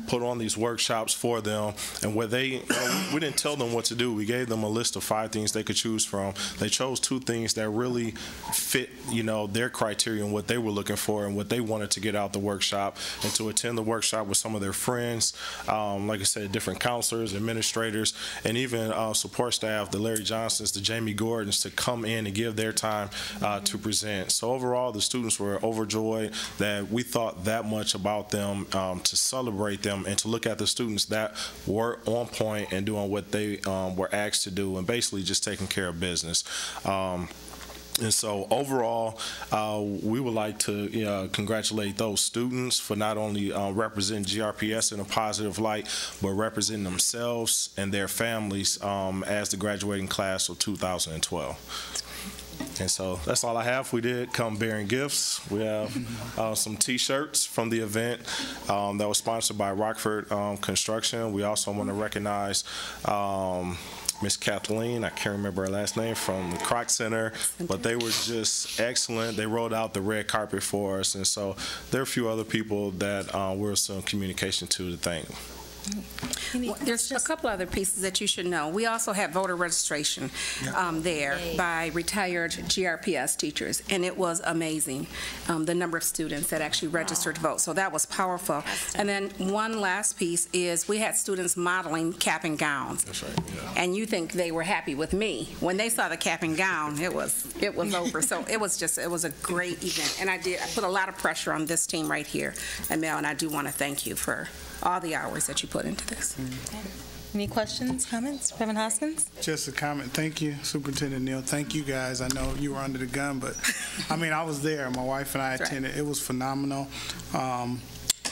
put on these workshops for them, and where we didn't tell them what to do. We gave them a list of 5 things they could choose from. They chose 2 things that really fit, you know, their criteria and what they were looking for and what they wanted to get out the workshop, and to attend the workshop with some of their friends, like I said, different counselors, administrators, and even support staff, the Larry Johnsons, the Jamie Gordons, to come in and give their time to present. So overall, the students were overjoyed that we thought that much about them, to celebrate them and to look at the students that were on point and doing what they were asked to do, and basically just taking care of business. And so overall, we would like to congratulate those students for not only representing GRPS in a positive light, but representing themselves and their families as the graduating class of 2012. And so that's all I have. We did come bearing gifts. We have some T-shirts from the event that was sponsored by Rockford Construction. We also want to recognize Miss Kathleen, I can't remember her last name, from the Kroc Center, but they were just excellent. They rolled out the red carpet for us, and so there are a few other people that we're still in communication to thank. Well, there's a couple other pieces that you should know. We also had voter registration there by retired GRPS teachers, and it was amazing, the number of students that actually registered to vote. So that was powerful. And then one last piece is we had students modeling cap and gowns. That's right. Yeah. And you think they were happy with me. When they saw the cap and gown, it was over. So it was a great event. And I put a lot of pressure on this team right here, and Mel, and I do want to thank you for all the hours that you put into this. Any questions, comments? Reverend Hoskins? Just a comment. Thank you, Superintendent Neal. Thank you, guys. I know you were under the gun, but I mean, I was there. My wife and I attended. It was phenomenal.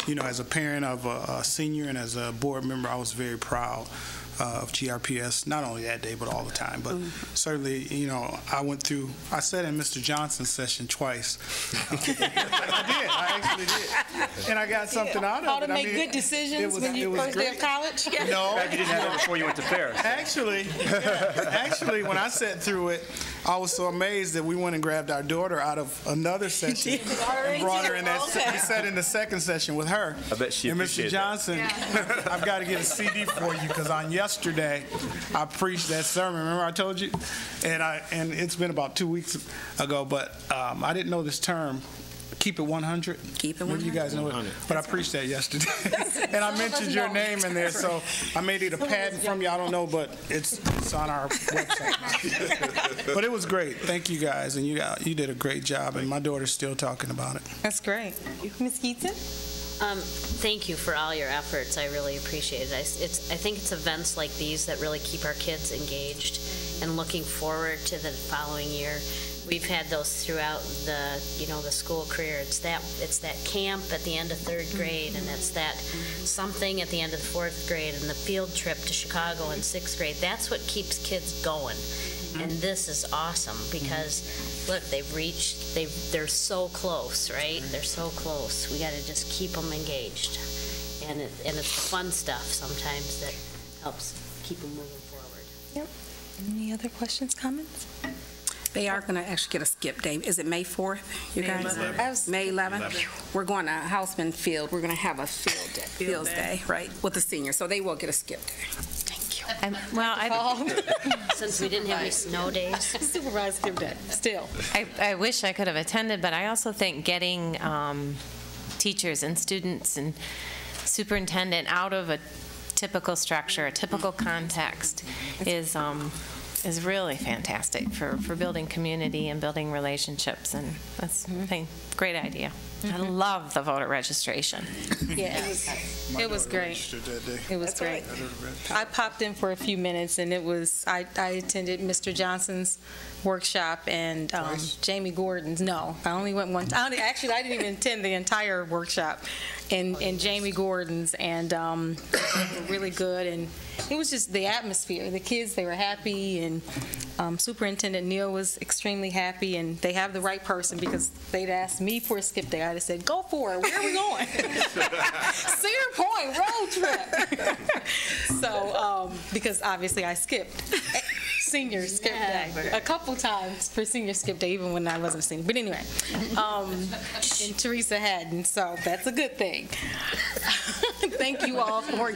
You know, as a parent of a senior and as a board member, I was very proud of GRPS, not only that day, but all the time. But certainly, you know, I sat in Mr. Johnson's session twice. I actually did. And I got something out of it. How to make good decisions when you first day of college? No. You didn't have it before you went to Ferris. Actually, when I sat through it, I was so amazed that we went and grabbed our daughter out of another session and brought her in that. We sat in the second session with her. I bet she and appreciated Mr. Johnson, I've got to get a CD for you because on yesterday I preached that sermon. Remember I told you? And it's been about 2 weeks ago, but I didn't know this term. Keep it 100. Keep it 100. Maybe you guys know it, but I preached that yesterday, and I mentioned your name in there, so I may need a patent from you. I don't know, but it's on our website. But it was great. Thank you guys, and you did a great job, and my daughter's still talking about it. That's great. Ms. Keaton? Thank you for all your efforts. I really appreciate it. I think it's events like these that really keep our kids engaged and looking forward to the following year. We've had those throughout the school career. It's that camp at the end of third grade, and it's that something at the end of the fourth grade, and the field trip to Chicago in sixth grade. That's what keeps kids going. And this is awesome because look, they're so close, right? They're so close. We got to just keep them engaged, and it's the fun stuff sometimes that helps keep them moving forward. Yep. Any other questions, comments? They are going to actually get a skip day. Is it May 4th, you guys? May 11th. We're going to Houseman Field. We're going to have a field day, right, with the seniors. So they will get a skip day. Thank you. Since we didn't have any snow days. Supervised skip day, still. I wish I could have attended, but I also think getting teachers and students and superintendent out of a typical structure, a typical context is really fantastic for building community and building relationships, and that's a great idea. I love the voter registration. Yeah, it was great. It was great. I popped in for a few minutes, and I attended Mr. Johnson's workshop and Jamie Gordon's. No, I only went one time. Actually, I didn't even attend the entire workshop in Jamie Gordon's, and really good. And it was just the atmosphere. The kids, they were happy, and Superintendent Neal was extremely happy, and they have the right person because they'd asked me for a skip day. I'd have said, go for it. Where are we going? Cedar Point road trip. So, because obviously I skipped senior skip day a couple times for senior skip day, even when I wasn't a senior. But anyway, and Teresa hadn't, so that's a good thing. Thank you all for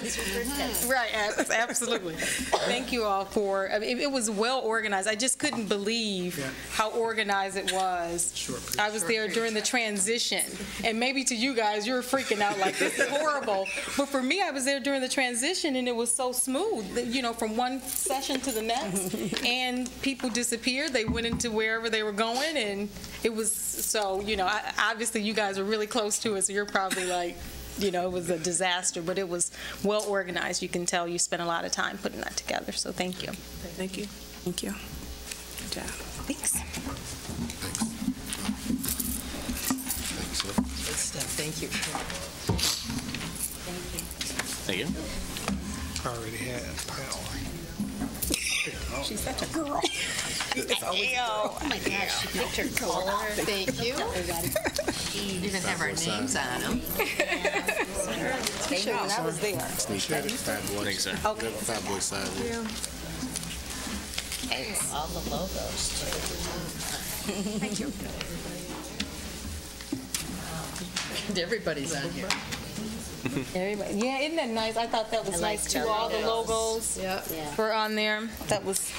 absolutely. Thank you all for. I mean, it was well organized. I just couldn't believe how organized it was. I was there during the transition, and maybe to you guys, you were freaking out like this is horrible. But for me, I was there during the transition, and it was so smooth. You know, from one session to the next, and people disappeared. They went into wherever they were going, and it was so. You know, obviously you guys are really close to it, so you're probably like. You know, it was a disaster, but it was well organized. You can tell you spent a lot of time putting that together, so thank you. Thank you. Thank you. Good job. Thanks. Thank you. Thank you. Already had power. She's such a girl. Oh my gosh, she picked her color. Thank you. Even have our names on them. I was there. Fat boy. Thanks, sir. Okay. Fat boy side. Thanks. All the logos, too. Thank you. And everybody's on here. Everybody, yeah, isn't that nice? I thought that was nice too. All the logos were on there. That was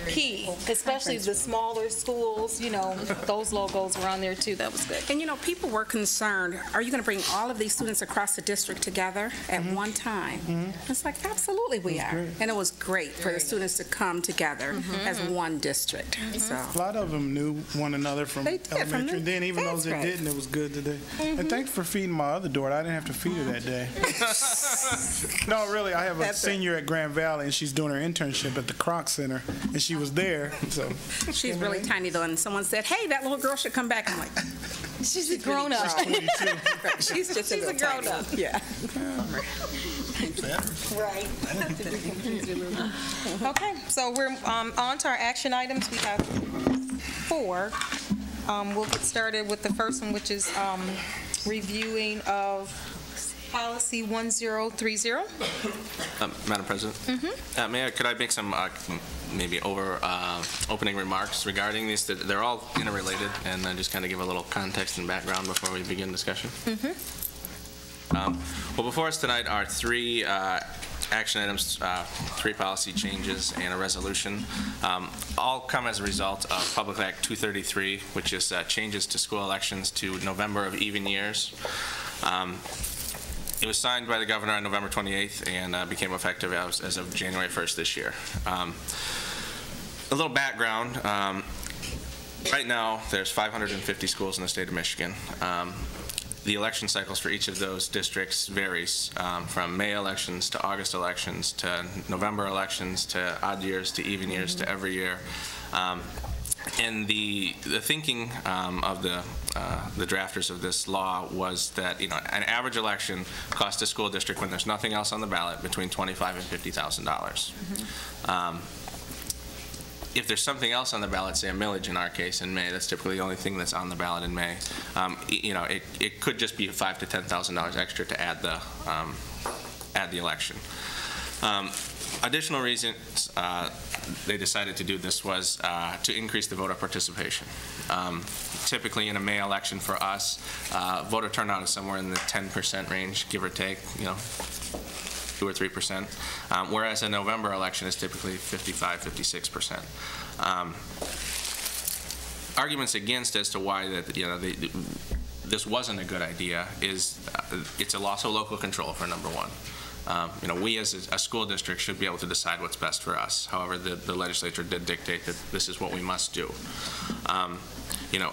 key, especially the smaller schools. You know, those logos were on there too. That was good. And you know, people were concerned, are you going to bring all of these students across the district together at one time? It's like, absolutely we are. And it was great for the students to come together as one district. So. A lot of them knew one another from elementary. Then even those that didn't, it was good today. And thanks for feeding my other daughter. I didn't have to feed her that day. No, really, I have a senior at Grand Valley, and she's doing her internship at the Kroc Center, and she was there. So she's really tiny though, and someone said, "Hey, that little girl should come back." I'm like, she's a grown up. She's just a grown up. Yeah. Right. Okay, so we're on to our action items. We have 4. We'll get started with the first one, which is reviewing of policy 1030. Madam President, could I make some maybe opening remarks regarding these? They're all interrelated, and then just kind of give a little context and background before we begin discussion. Well, before us tonight are 3 action items, 3 policy changes, and a resolution. All come as a result of Public Act 233, which is changes to school elections to November of even years. It was signed by the governor on November 28th and became effective as of January 1st this year. A little background. Right now, there's 550 schools in the state of Michigan. The election cycles for each of those districts varies from May elections to August elections to November elections to odd years to even years to every year. And the thinking of the drafters of this law was that, you know, an average election costs a school district, when there's nothing else on the ballot, between $25,000 and $50,000. If there's something else on the ballot, say a millage in our case in May, that's typically the only thing that's on the ballot in May. You know, it could just be $5,000 to $10,000 extra to add the election. Additional reasons they decided to do this was to increase the voter participation. Typically in a May election for us, voter turnout is somewhere in the 10% range, give or take, you know, 2 or 3%, whereas a November election is typically 55, 56%. Arguments against as to why that, you know, this wasn't a good idea is it's a loss of local control, for number one. You know, we as a school district should be able to decide what's best for us. However, the legislature did dictate that this is what we must do. You know,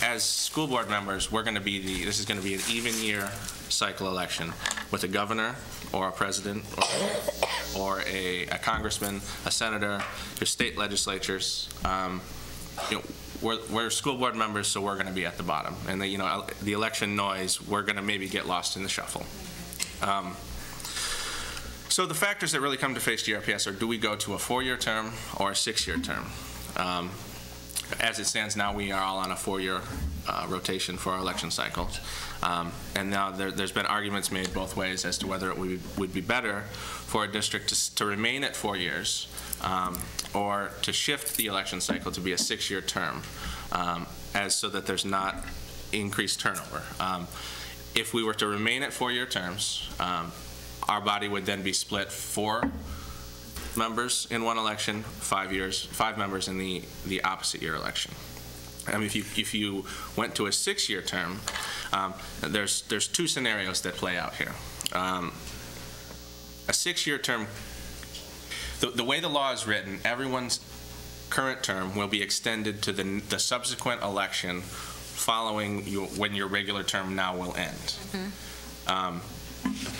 as school board members, this is going to be an even year cycle election with a governor or a president or a congressman, a senator, your state legislatures. You know, we're school board members, so we're going to be at the bottom. And you know, the election noise, we're going to maybe get lost in the shuffle. So the factors that really come to face GRPS are, do we go to a 4-year term or a 6-year term? As it stands now, we are all on a 4-year rotation for our election cycles. And now there's been arguments made both ways as to whether it would be better for a district to remain at 4 years or to shift the election cycle to be a 6-year term, so that there's not increased turnover. If we were to remain at 4-year terms, our body would then be split 4 members in one election, 5 members in the opposite year election. I mean, if you went to a 6-year term, there's 2 scenarios that play out here. A 6-year term, the way the law is written, everyone's current term will be extended to the subsequent election following when your regular term now will end.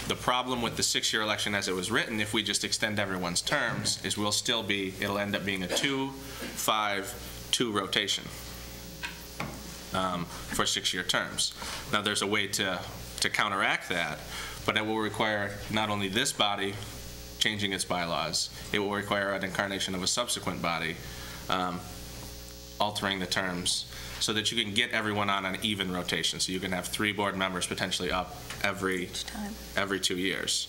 The problem with the 6-year election as it was written, if we just extend everyone's terms, is it'll end up being a 2-5-2 rotation for 6-year terms. Now there's a way to counteract that, but it will require not only this body changing its bylaws, it will require an incarnation of a subsequent body altering the terms so that you can get everyone on an even rotation. So you can have 3 board members potentially up every 2 years.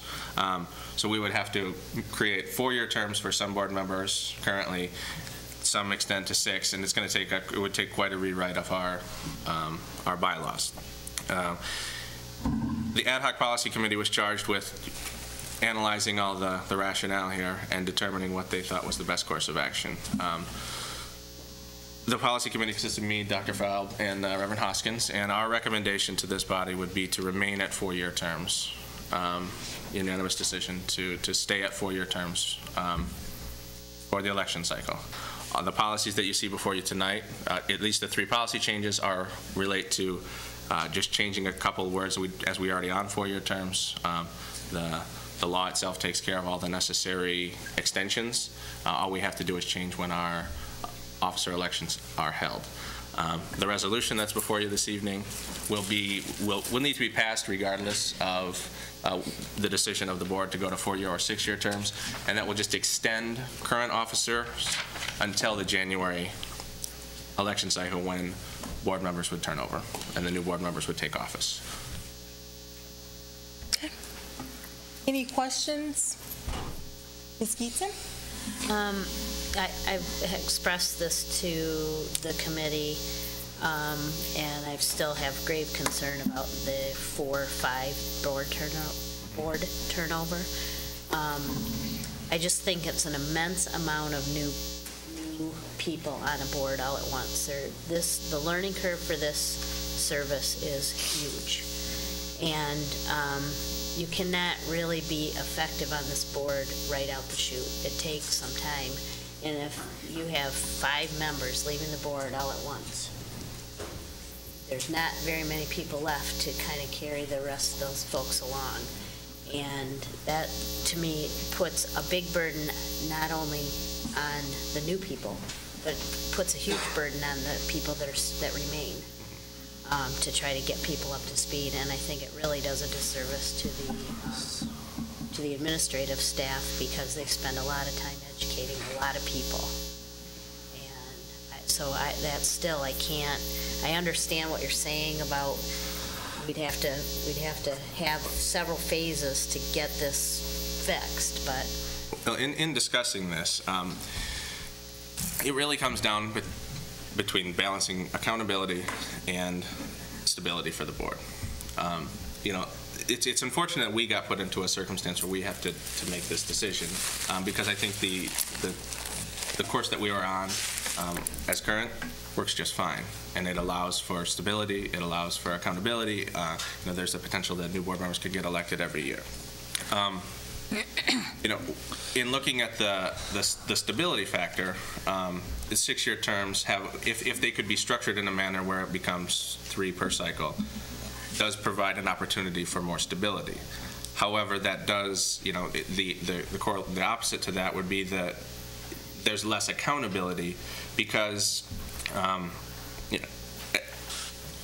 So we would have to create 4-year terms for some board members currently, some extent to 6, and it's going to take it would take quite a rewrite of our bylaws. The ad hoc policy committee was charged with analyzing all the rationale here and determining what they thought was the best course of action. The policy committee consists of me, Dr. Faub, and Reverend Hoskins, and our recommendation to this body would be to remain at 4-year terms. Unanimous decision to stay at 4-year terms for the election cycle. The policies that you see before you tonight, at least the 3 policy changes, relate to just changing a couple of words as we already on 4-year terms. The law itself takes care of all the necessary extensions. All we have to do is change when our officer elections are held. The resolution that's before you this evening will need to be passed regardless of the decision of the board to go to 4-year or 6-year terms, and that will just extend current officers until the January election cycle when board members would turn over and the new board members would take office. Any questions? Ms. Geetson? I've expressed this to the committee, and I still have grave concern about the 4 or 5 board turnover. I just think it's an immense amount of new people on a board all at once. The learning curve for this service is huge, and you cannot really be effective on this board right out the chute. It takes some time, and if you have 5 members leaving the board all at once, there's not very many people left to kind of carry the rest of those folks along. And that, to me, puts a big burden not only on the new people, but puts a huge burden on the people that remain to try to get people up to speed. And I think it really does a disservice to the administrative staff, because they spend a lot of time educating a lot of people. And so that's still, I understand what you're saying about we'd have to have several phases to get this fixed, but. Well, in discussing this, it really comes down between balancing accountability and stability for the board. It's unfortunate that we got put into a circumstance where we have to make this decision, because I think the course that we are on as current works just fine, and it allows for stability, it allows for accountability. There's a potential that new board members could get elected every year. In looking at the stability factor, the 6-year terms if they could be structured in a manner where it becomes 3 per cycle, does provide an opportunity for more stability. However, that does, the opposite to that would be that there's less accountability, because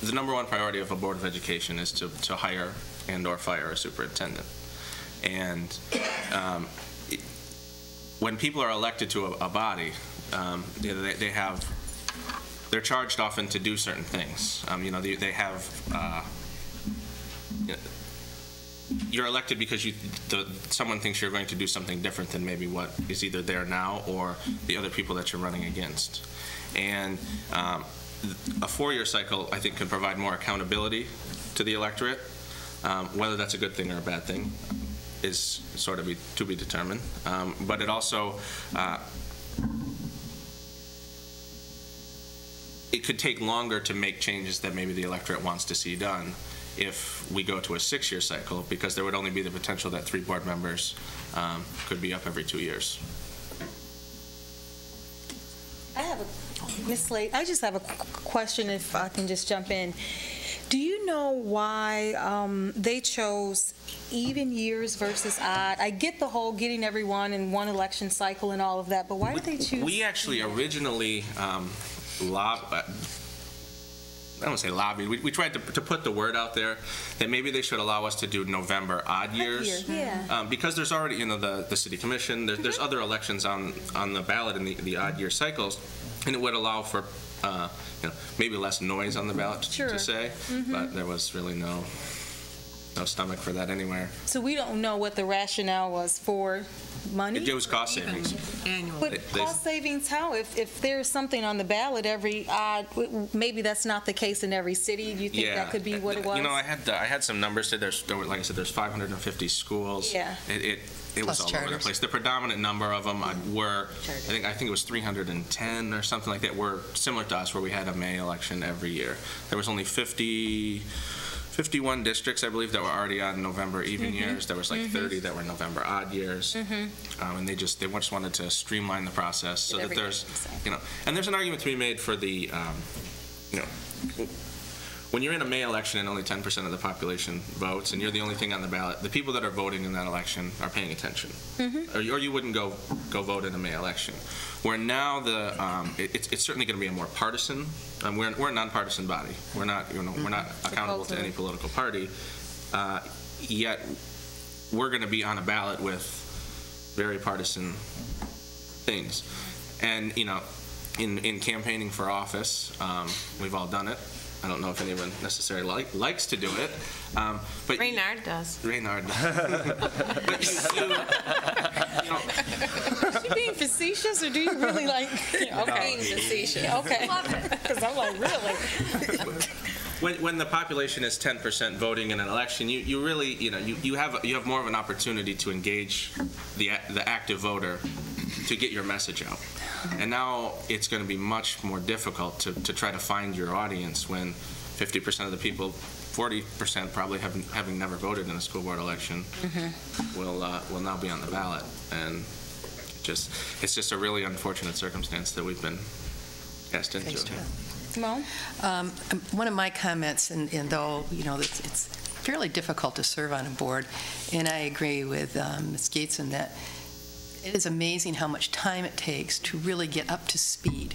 the number 1 priority of a Board of Education is to hire and/or fire a superintendent. And when people are elected to a body, they're charged often to do certain things. They have. You're elected because someone thinks you're going to do something different than maybe what is either there now or the other people that you're running against. And a 4-year cycle, I think, can provide more accountability to the electorate. Whether that's a good thing or a bad thing is sort of to be determined. But it also, it could take longer to make changes that maybe the electorate wants to see done if we go to a 6-year cycle, because there would only be the potential that 3 board members could be up every 2 years. Ms. Slade, I just have a question, if I can just jump in. Do you know why they chose even years versus odd? I get the whole getting everyone in one election cycle and all of that, but why did they choose? We actually originally I don't want to say lobbied. We tried to put the word out there that maybe they should allow us to do November odd years. Because there's already, the city commission, there's other elections on the ballot in the odd year cycles, and it would allow for maybe less noise on the ballot to say, but there was really no stomach for that anywhere. So we don't know what the rationale was for money? It was cost savings. But cost savings how? If there's something on the ballot every odd, maybe that's not the case in every city. Do you think that could be what it was? You know, I had some numbers. There were, like I said, there's 550 schools. Yeah. It was all over the place. The predominant number of them were, I think it was 310 or something like that, were similar to us, where we had a May election every year. There was only 51 districts, I believe, that were already on November even years. There was like 30 that were November odd years. And they just wanted to streamline the process so that there's, and there's an argument to be made for the, when you're in a May election and only 10% of the population votes, and you're the only thing on the ballot, the people that are voting in that election are paying attention, or you wouldn't go vote in a May election. Where now it's certainly going to be a more partisan. We're a nonpartisan body. We're not accountable to any political party. Yet we're going to be on a ballot with very partisan things, and in campaigning for office, we've all done it. I don't know if anyone necessarily likes to do it, but Reynard does. Reynard does. Is she being facetious, or do you really like? Okay, being facetious. Okay, because I'm like, really. When the population is 10% voting in an election, you really you have more of an opportunity to engage the active voter to get your message out. And now it's going to be much more difficult to try to find your audience when 50% of the people, 40% probably having never voted in a school board election, will now be on the ballot. And it's just a really unfortunate circumstance that we've been cast into. Simone? One of my comments, and though it's fairly difficult to serve on a board, and I agree with Ms. Gateson that it is amazing how much time it takes to really get up to speed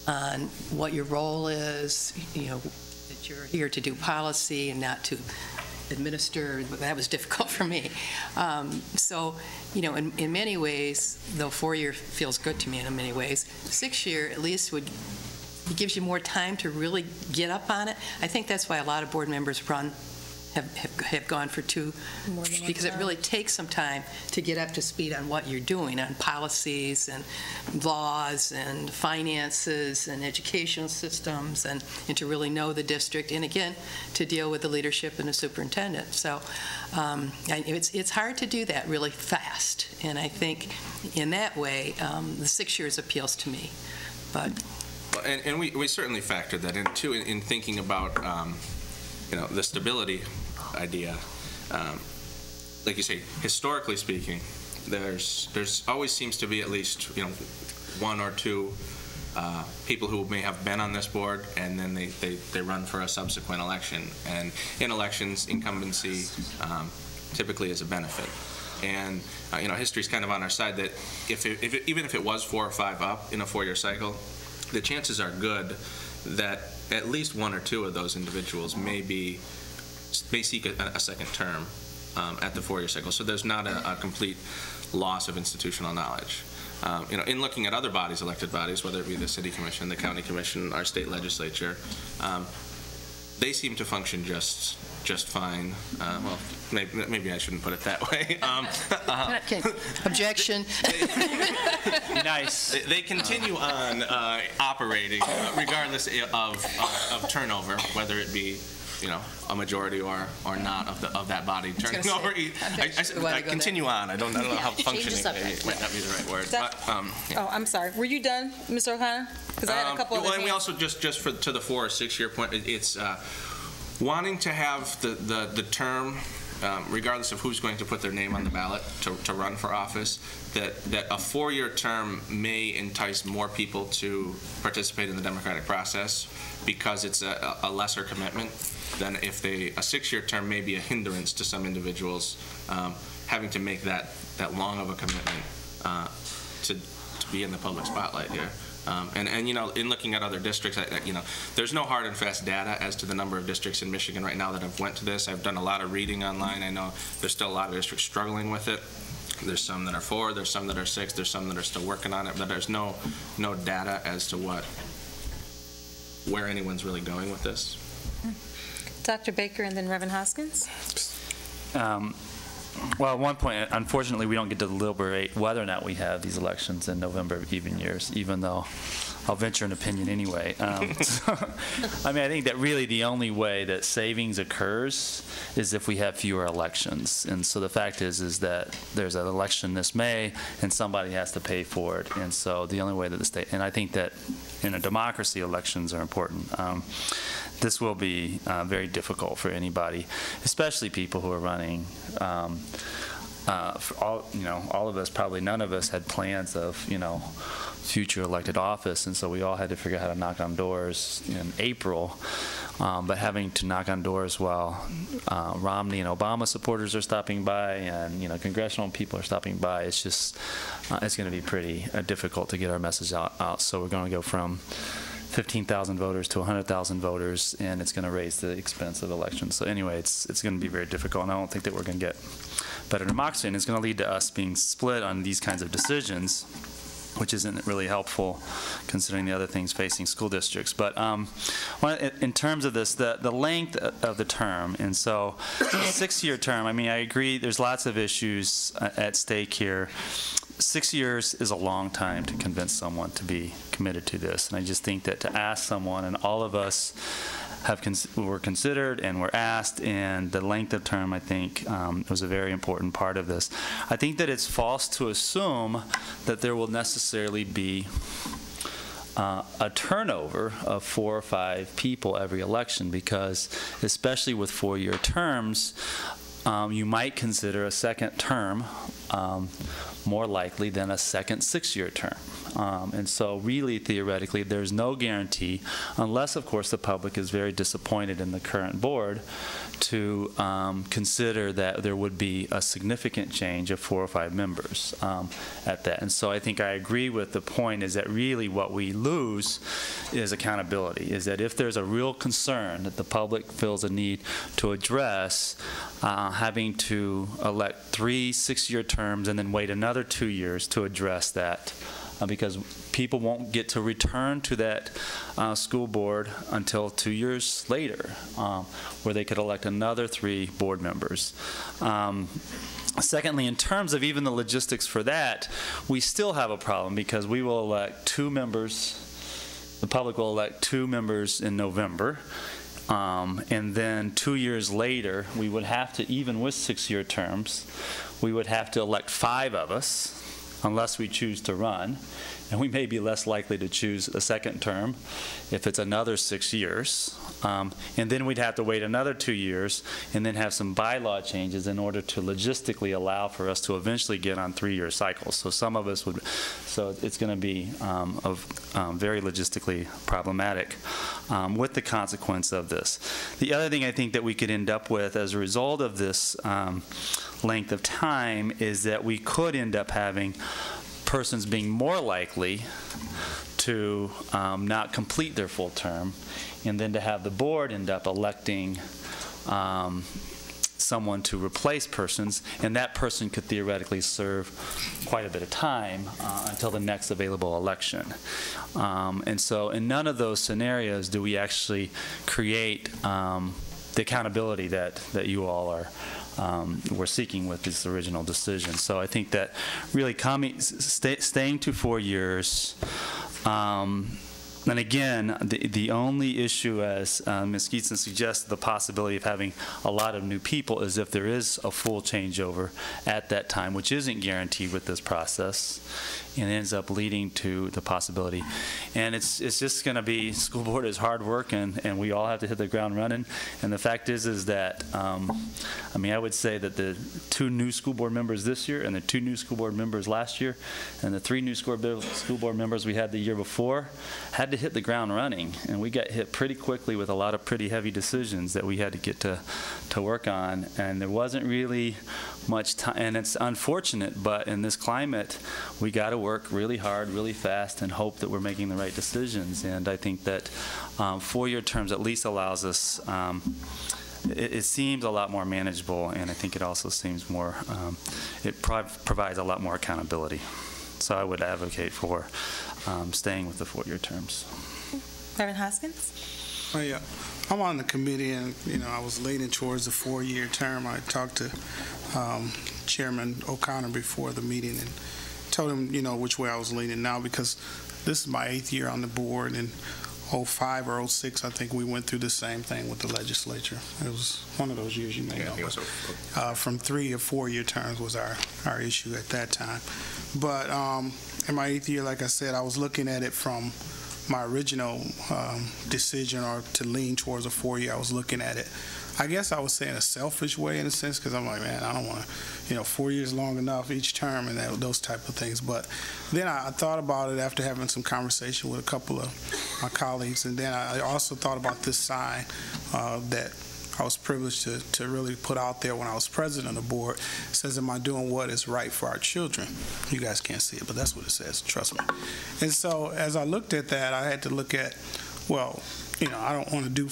on what your role is, that you're here to do policy and not to administer. That was difficult for me. So, in many ways, though 4-year feels good to me in many ways, 6-year at least it gives you more time to really get up on it. I think that's why a lot of board members have gone for 2, because it really takes some time to get up to speed on what you're doing on policies and laws and finances and educational systems, and to really know the district, and again to deal with the leadership and the superintendent. So it's hard to do that really fast, and I think in that way the 6 years appeals to me. But and we certainly factored that in too in thinking about the stability idea. Like you say, historically speaking, there's always seems to be at least 1 or 2 people who may have been on this board, and then they run for a subsequent election. And in elections, incumbency typically is a benefit. And history's kind of on our side that even if it was 4 or 5 up in a 4-year cycle, the chances are good that at least 1 or 2 of those individuals may seek a second term at the 4-year cycle. So there's not a complete loss of institutional knowledge. In looking at other bodies, elected bodies, whether it be the city commission, the county commission, our state legislature, they seem to function just fine. Well, maybe I shouldn't put it that way. Objection. Nice. They continue on operating regardless of turnover, whether it be a majority or not of that body turning over. I continue on. I don't know how functioning might not be the right word. Oh, I'm sorry. Were you done, Mr. O'Connor? Because I had a couple of. Well, and we also just to the 4 or 6 year point, it's wanting to have the term, regardless of who's going to put their name on the ballot to run for office, that a 4-year term may entice more people to participate in the democratic process because it's a lesser commitment than if a 6-year term may be a hindrance to some individuals having to make that long of a commitment to be in the public spotlight here. And in looking at other districts, there's no hard and fast data as to the number of districts in Michigan right now that have went to this. I've done a lot of reading online. I know there's still a lot of districts struggling with it. There's some that are 4, there's some that are 6, there's some that are still working on it, but there's no data as to where anyone's really going with this. Dr. Baker and then Reverend Hoskins. Well, at one point, unfortunately, we don't get to deliberate whether or not we have these elections in November of even years, even though I'll venture an opinion anyway. I mean, I think that really the only way that savings occurs is if we have fewer elections. And so the fact is that there's an election this May, and somebody has to pay for it. And so the only way that the state, and I think that in a democracy, elections are important. This will be very difficult for anybody, especially people who are running. For all of us, probably none of us had plans of, future elected office, and so we all had to figure out how to knock on doors in April. But having to knock on doors while Romney and Obama supporters are stopping by, and congressional people are stopping by, it's just it's going to be pretty difficult to get our message out. So we're going to go from 15,000 voters to 100,000 voters, and it's going to raise the expense of elections. So anyway, it's going to be very difficult, and I don't think that we're going to get better democracy, and it's going to lead to us being split on these kinds of decisions, which isn't really helpful considering the other things facing school districts. But in terms of this, the length of the term, and so a 6-year term, I mean, I agree there's lots of issues at stake here. 6 years is a long time to convince someone to be committed to this, and I just think that to ask someone, and all of us were considered and were asked, and the length of term, I think, was a very important part of this. I think that it's false to assume that there will necessarily be a turnover of 4 or 5 people every election, because especially with 4-year terms, you might consider a second term more likely than a second 6-year term. And so really, theoretically, there's no guarantee, unless, of course, the public is very disappointed in the current board, to consider that there would be a significant change of 4 or 5 members at that. And so I think I agree with the point is that really what we lose is accountability, is that if there's a real concern that the public feels a need to address, having to elect 3 6-year terms and then wait another 2 years to address that, because people won't get to return to that school board until 2 years later, where they could elect another 3 board members. Secondly, in terms of even the logistics for that, we still have a problem, because we will elect 2 members, the public will elect 2 members in November, and then 2 years later, we would have to, even with 6-year terms, we would have to elect 5 of us, unless we choose to run, and we may be less likely to choose a second term if it's another 6 years. And then we'd have to wait another 2 years and then have some bylaw changes in order to logistically allow for us to eventually get on 3-year cycles. So some of us would, so it's going to be very logistically problematic with the consequence of this. The other thing I think that we could end up with as a result of this length of time is that we could end up having persons being more likely to not complete their full term, and then to have the board end up electing someone to replace persons, and that person could theoretically serve quite a bit of time until the next available election. And so in none of those scenarios do we actually create the accountability that you all are we're seeking with this original decision. So I think that really staying to 4 years, and again, the only issue, as Ms. Geetson suggests, the possibility of having a lot of new people is if there is a full changeover at that time, which isn't guaranteed with this process, and ends up leading to the possibility. And it's just going to be, school board is hard work, and we all have to hit the ground running. And the fact is that, I mean, I would say that the 2 new school board members this year and the 2 new school board members last year and the 3 new school board members we had the year before had to hit the ground running. And we got hit pretty quickly with a lot of pretty heavy decisions that we had to get to work on. And there wasn't really much time, and it's unfortunate, but in this climate, we got to work really hard, really fast, and hope that we're making the right decisions. And I think that 4-year terms at least allows us, it seems a lot more manageable, and I think it also seems more, it provides a lot more accountability. So I would advocate for staying with the 4-year terms. Reverend Hoskins? Oh, yeah. I'm on the committee, and, I was leaning towards the 4-year term. I talked to Chairman O'Connor before the meeting and told him, which way I was leaning now, because this is my 8th year on the board, and 05 or 06, I think we went through the same thing with the legislature. It was one of those years you may know. From 3 or 4-year terms was our issue at that time. But in my 8th year, like I said, I was looking at it from my original decision, or to lean towards a 4-year. I was looking at it, I guess I was saying a selfish way in a sense, because I'm like, man, I don't want to, 4 years long enough each term and those type of things. But then I thought about it after having some conversation with a couple of my colleagues, and then I also thought about this sign that I was privileged to really put out there when I was president of the board. It says, am I doing what is right for our children? You guys can't see it, but that's what it says, trust me. And so as I looked at that, I had to look at, well, I don't want to do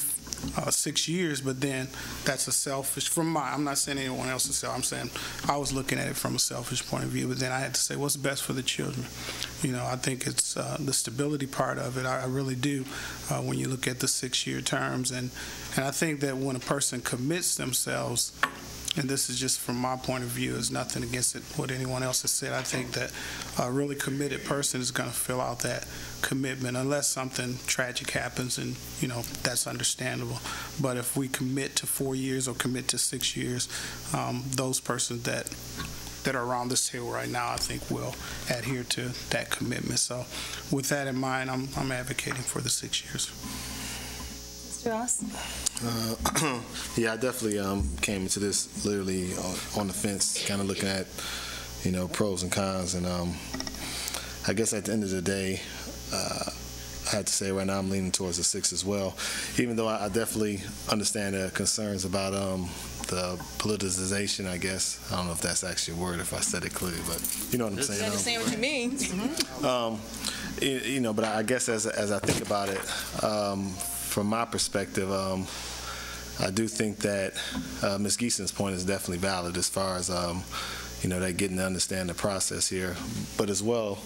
6 years, but then that's a selfish, I'm not saying anyone else is selfish, I'm saying I was looking at it from a selfish point of view, but then I had to say, what's best for the children? I think it's the stability part of it. I really do, when you look at the 6-year terms, and I think that when a person commits themselves, and this is just from my point of view, is nothing against what anyone else has said, I think that a really committed person is going to fill out that commitment, unless something tragic happens, and that's understandable. But if we commit to 4 years or commit to 6 years, those persons that are around this table right now, I think, will adhere to that commitment. So with that in mind, I'm advocating for the 6 years. Mr. Ross? Yeah, I definitely came into this literally on the fence, kind of looking at, pros and cons, and I guess at the end of the day, I had to say right now I'm leaning towards the 6 as well, even though I definitely understand the concerns about the politicization, I guess. I don't know if that's actually a word, if I said it clearly, but you know what I'm saying. I understand what you mean. But I guess as I think about it, from my perspective, I do think that Ms. Geeson's point is definitely valid as far as that getting to understand the process here. But as well,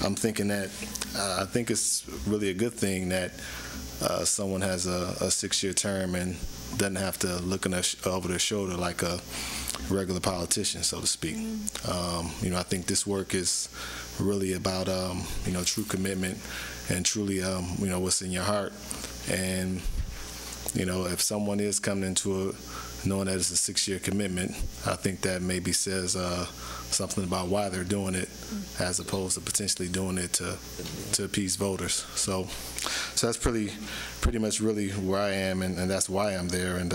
I'm thinking that I think it's really a good thing that someone has a 6-year term and doesn't have to look over their shoulder like a regular politician, so to speak. I think this work is really about true commitment and truly what's in your heart. And if someone is coming into it knowing that it's a 6-year commitment, I think that maybe says something about why they're doing it, as opposed to potentially doing it to appease voters. So that's pretty much really where I am, and that's why I'm there. And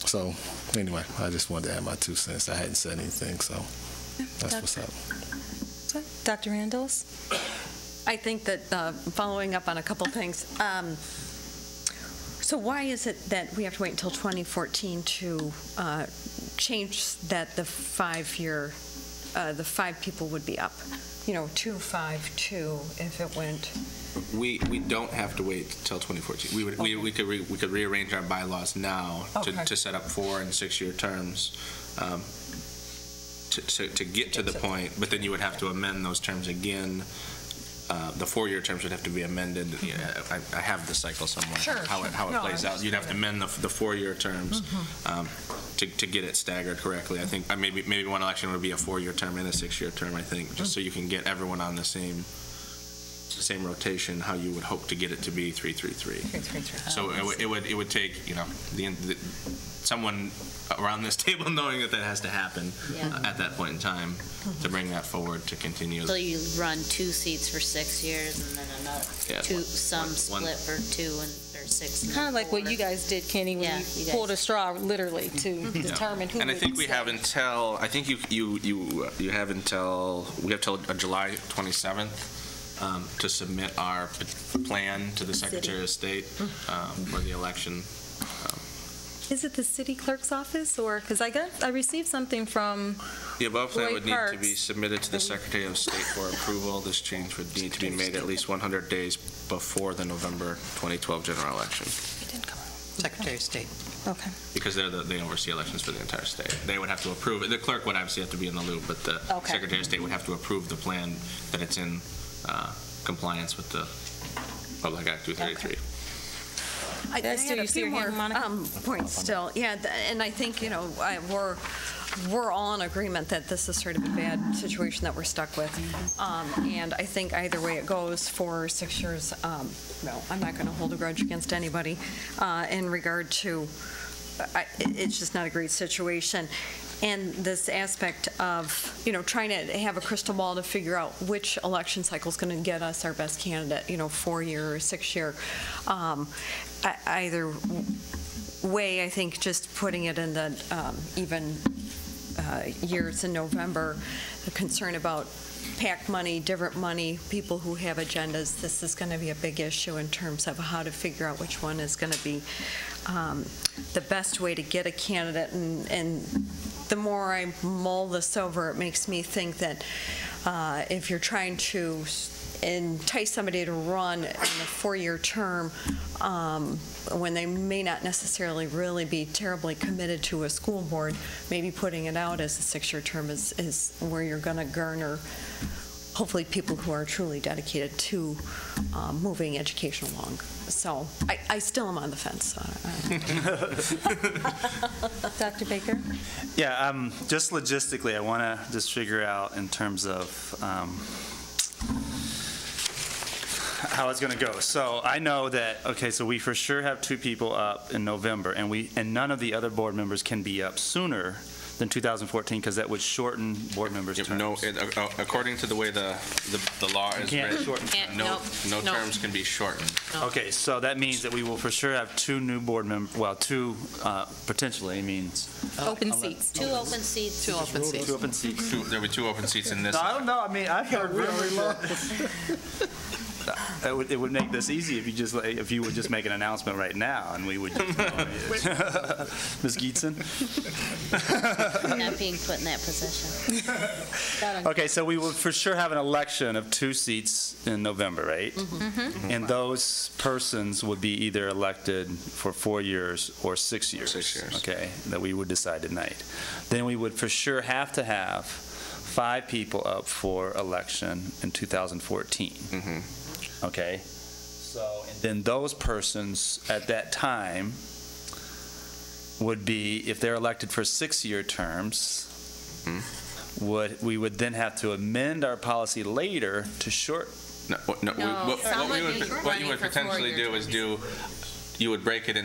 so anyway, I just wanted to add my 2 cents. I hadn't said anything, so that's what's up. Dr. Randalls? I think that following up on a couple things, so why is it that we have to wait until 2014 to change that the 5-year, the 5 people would be up? 2, 5, 2, if it went. We don't have to wait till 2014. We could rearrange our bylaws now to set up 4- and 6-year terms to get to the point, but then you would have to amend those terms again. The 4-year terms would have to be amended. I have the cycle somewhere. Sure, how it plays out. You'd have to amend the 4-year terms to get it staggered correctly. I think maybe one election would be a 4-year term and a 6-year term. I think just so you can get everyone on the same rotation. How you would hope to get it to be 3-3-3. So it would take someone around this table knowing that has to happen at that point in time to bring that forward to continue. So you run 2 seats for 6 years and then another split for 2 or 6. Kind of like what you guys did, Kenny, when you pulled a straw literally to determine who. And I think we have until we have till July 27th to submit our plan to the Secretary of State for the election. Is it the city clerk's office, or because I received something from the above plan would need to be submitted to the Secretary of State for approval. This change would need to be made at least 100 days before the November 2012 general election. Secretary of State. Okay. Because they oversee elections for the entire state. They would have to approve it. The clerk would obviously have to be in the loop, but the Secretary of State would have to approve the plan that it's in compliance with the Public Act 233. I had a few more points still. Yeah, and I think, we're all in agreement that this is sort of a bad situation that we're stuck with. And I think either way it goes for 6 years, I'm not going to hold a grudge against anybody in regard to, it's just not a great situation. And this aspect of, trying to have a crystal ball to figure out which election cycle is going to get us our best candidate, 4-year or 6-year. Either way, I think just putting it in the even years in November, the concern about PAC money, different money, people who have agendas, this is going to be a big issue in terms of how to figure out which one is going to be the best way to get a candidate. And the more I mull this over, it makes me think that if you're trying to entice somebody to run in a 4-year term when they may not necessarily really be terribly committed to a school board, maybe putting it out as a 6-year term is where you're going to garner hopefully people who are truly dedicated to moving education along. So I still am on the fence. Dr. Baker? Yeah, just logistically, I want to just figure out in terms of how it's going to go. So I know that, okay, so we for sure have 2 people up in November, and none of the other board members can be up sooner than 2014 because that would shorten board members' terms. No, according to the way the law is written, no terms can be shortened. Okay, so that means that we will for sure have 2 new board members, well, 2 potentially means. Open seats. 2 open seats. 2 open seats. 2 open seats. There'll be 2 open seats in this. No, I don't know. I mean, I've heard rumors that it would make this easy if you would just make an announcement right now, and we would just know. Ms. Geetson? Not being put in that position. Okay, so we will for sure have an election of 2 seats in November, right? Mm-hmm. And those persons would be either elected for 4 years or 6 years. 6 years. Okay, that we would decide tonight. Then we would for sure have to have 5 people up for election in 2014. Mm-hmm. Okay, so and then those persons at that time would be, if they're elected for 6-year terms, we would then have to amend our policy later to short. What you would potentially do is you would break it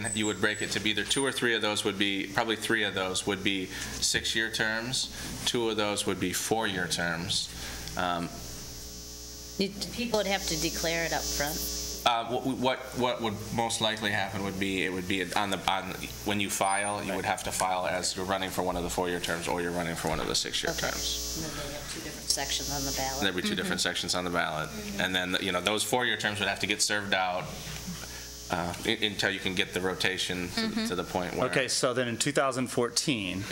to be either 2 or 3 of those would be, probably 3 of those would be 6-year terms, 2 of those would be 4-year terms. People would have to declare it up front. What would most likely happen would be when you file, you would have to file as you're running for one of the 4-year terms or you're running for one of the 6-year terms. And then they have 2 different sections on the ballot. There'd be 2 different sections on the ballot, and then those 4-year terms would have to get served out until you can get the rotation to the point where. Okay, so then in 2014,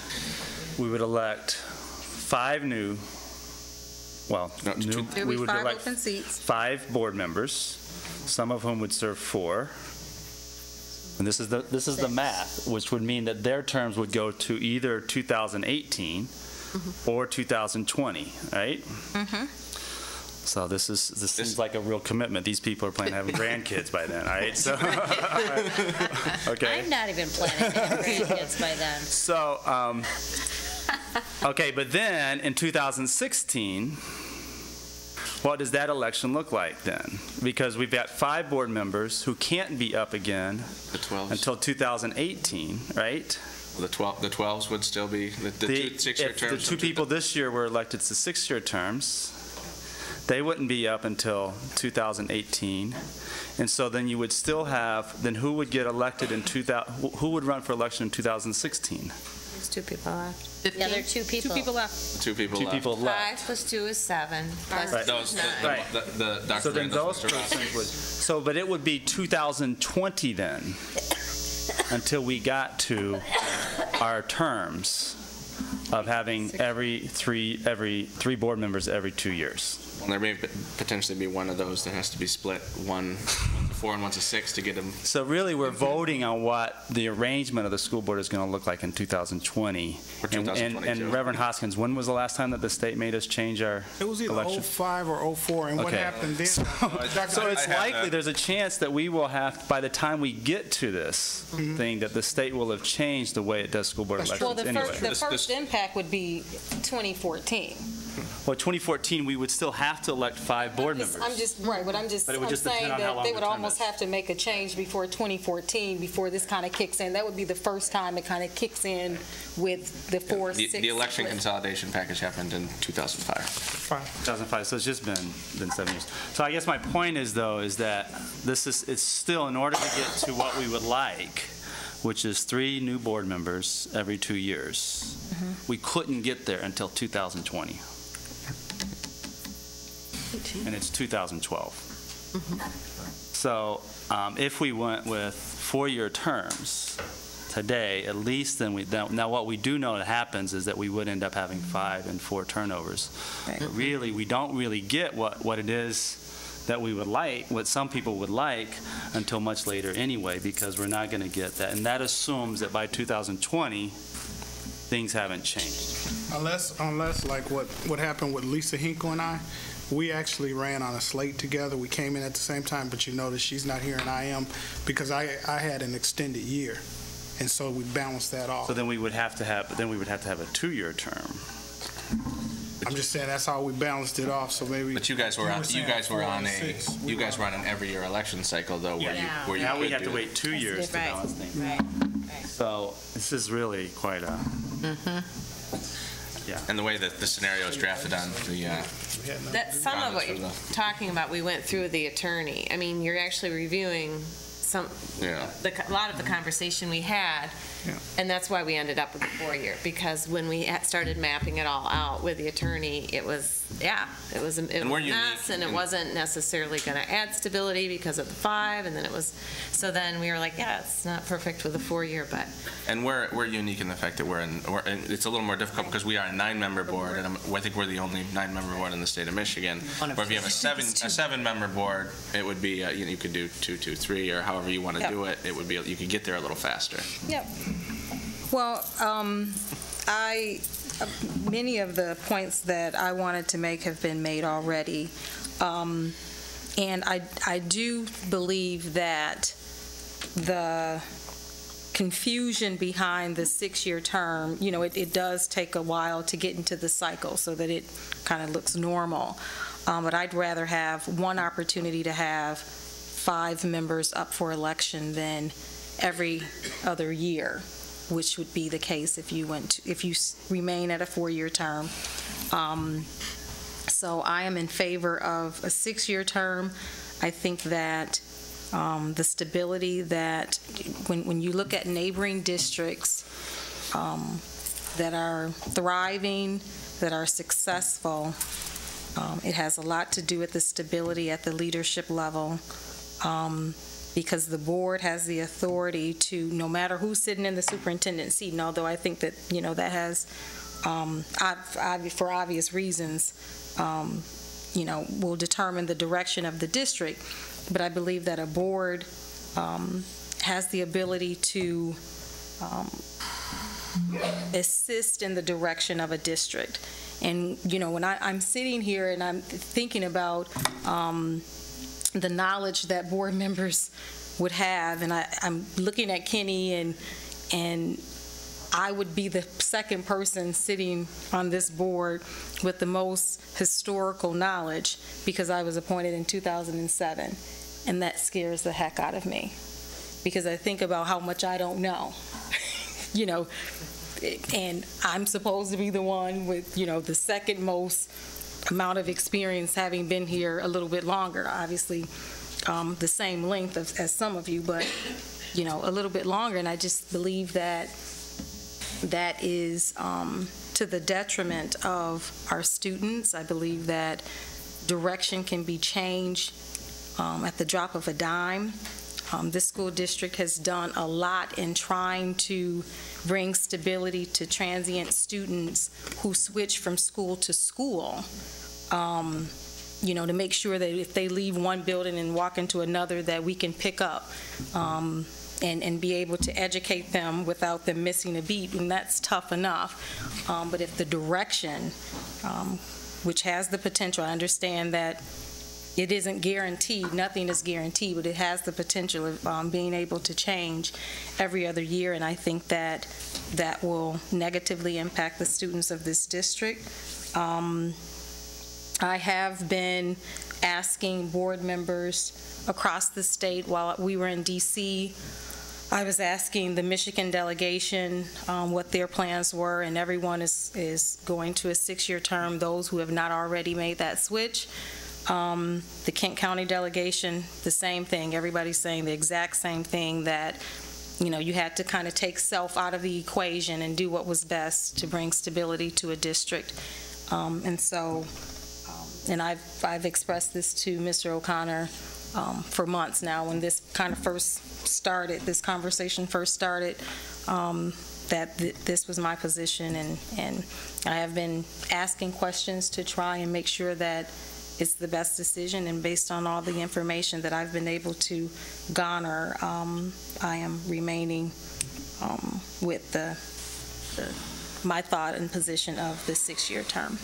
we would elect 5 new. Well, we would elect 5 board members, some of whom would serve 4. And this is the math, which would mean that their terms would go to either 2018 or 2020, right? Mm-hmm. So this seems like a real commitment. These people are planning to have grandkids by then, all right? So, okay. I'm not even planning to have grandkids by then. So, okay, but then in 2016, what does that election look like then? Because we've got 5 board members who can't be up again until 2018, right? Well, the 12s would still be the 2 6-year terms. The 2 people this year were elected to 6-year terms. They wouldn't be up until 2018, and so then you would still have. Then who would get elected in 2000? Who would run for election in 2016? There's 2 people left. Yeah, there are 2 people. 2 people left. 2 people left. 5 plus 2 is 7. Plus Right. 2 is 9. So then those persons would. So, but it would be 2020 then, until we got to our terms of having every three board members every 2 years. Well, there may potentially be one of those that has to be split, one 4 and one's a 6 to get them. So really, we're voting on what the arrangement of the school board is going to look like in 2020. Or 2022. And Reverend Hoskins, when was the last time that the state made us change our It was either election? 05 or 04, and what Okay. happened then? So it's likely there's a chance that we will have, by the time we get to this thing, that the state will have changed the way it does school board elections Well, the anyway. first impact would be 2014. Well, 2014, we would still have to elect 5 board members. I'm just, right, but I'm But it would just saying depend on how that long they the would term almost is. have to make a change before 2014, before this kind of kicks in. That would be the first time it kind of kicks in with the 4, 6. The election consolidation package happened in 2005. 2005, so it's just been 7 years. So I guess my point is, though, is that it's still, in order to get to what we would like, which is 3 new board members every 2 years, we couldn't get there until 2020. And it's 2012. So if we went with 4-year terms today, at least then now what we do know that happens is that we would end up having 5 and 4 turnovers. Right. But really, we don't really get what it is that we would like, what some people would like, until much later anyway, because we're not going to get that. And that assumes that by 2020, things haven't changed. Unless like what happened with Lisa Hinkle and I, we actually ran on a slate together. We came in at the same time, but you notice she's not here and I am, because I had an extended year, and so we balanced that off. So then we would have to have a 2-year term. I'm just saying that's how we balanced it off. So maybe. But you guys were on an every year election cycle though, where you now we could have to do wait 2 years to balance things. Right. So this is really quite a. Yeah. And the way that the scenario is drafted on the. That some of what you're talking about, we went through the attorney. I mean, you're actually reviewing a lot of the conversation we had, and that's why we ended up with a 4-year, because when we started mapping it all out with the attorney, it was a mess, and it wasn't necessarily going to add stability because of the 5, and then so then we were like, yeah, it's not perfect with a 4-year, but. And we're unique in the fact that it's a little more difficult because we are a 9-member board, and I think we're the only 9-member board in the state of Michigan. Where if you have a 7-member board, it would be you could do 2, 2, 3, or however you want to do it. It would be you could get there a little faster. Yep. Well, many of the points that I wanted to make have been made already, and I do believe that the confusion behind the 6-year term, it does take a while to get into the cycle so that it kind of looks normal. But I'd rather have one opportunity to have 5 members up for election than every other year, which would be the case if you remain at a 4-year term. So I am in favor of a 6-year term. I think that the stability that when you look at neighboring districts that are thriving, that are successful, it has a lot to do with the stability at the leadership level. Because the board has the authority to, no matter who's sitting in the superintendent seat, and although I think that, that has, for obvious reasons, will determine the direction of the district, but I believe that a board has the ability to assist in the direction of a district. And, when I'm sitting here and I'm thinking about the knowledge that board members would have, and I'm looking at Kenny, and I would be the second person sitting on this board with the most historical knowledge because I was appointed in 2007, and that scares the heck out of me because I think about how much I don't know, and I'm supposed to be the one with, the second most amount of experience, having been here a little bit longer, obviously the same length as some of you, but a little bit longer. And I just believe that is to the detriment of our students. I believe that direction can be changed at the drop of a dime. This school district has done a lot in trying to bring stability to transient students who switch from school to school. to make sure that if they leave one building and walk into another, that we can pick up and be able to educate them without them missing a beat, and that's tough enough. But if the direction, which has the potential, I understand that it isn't guaranteed, nothing is guaranteed, but it has the potential of being able to change every other year, and I think that will negatively impact the students of this district. I have been asking board members across the state. While we were in D.C., I was asking the Michigan delegation what their plans were, and everyone is going to a 6-year term, those who have not already made that switch. The Kent County delegation, the same thing. Everybody's saying the exact same thing, that you had to kind of take self out of the equation and do what was best to bring stability to a district. And I've expressed this to Mr. O'Connor for months now. When this kind of first started, this conversation first started, that this was my position, and I have been asking questions to try and make sure that it's the best decision, and based on all the information that I've been able to garner, I am remaining with my thought and position of the 6-year term.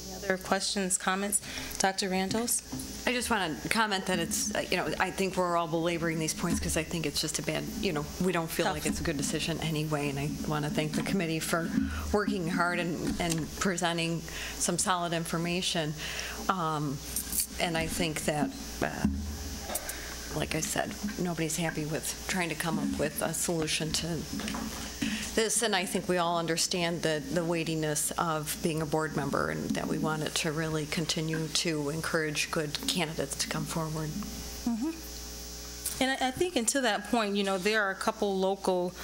Any other questions, comments? Dr. Randles? I just want to comment that it's, I think we're all belaboring these points because I think it's just a bad, we don't feel like it's a good decision anyway, and I want to thank the committee for working hard and presenting some solid information. And I think that, like I said, nobody's happy with trying to come up with a solution to this, and I think we all understand the weightiness of being a board member, and that we want it to really continue to encourage good candidates to come forward. Mm-hmm. And I think, and to that point, there are a couple local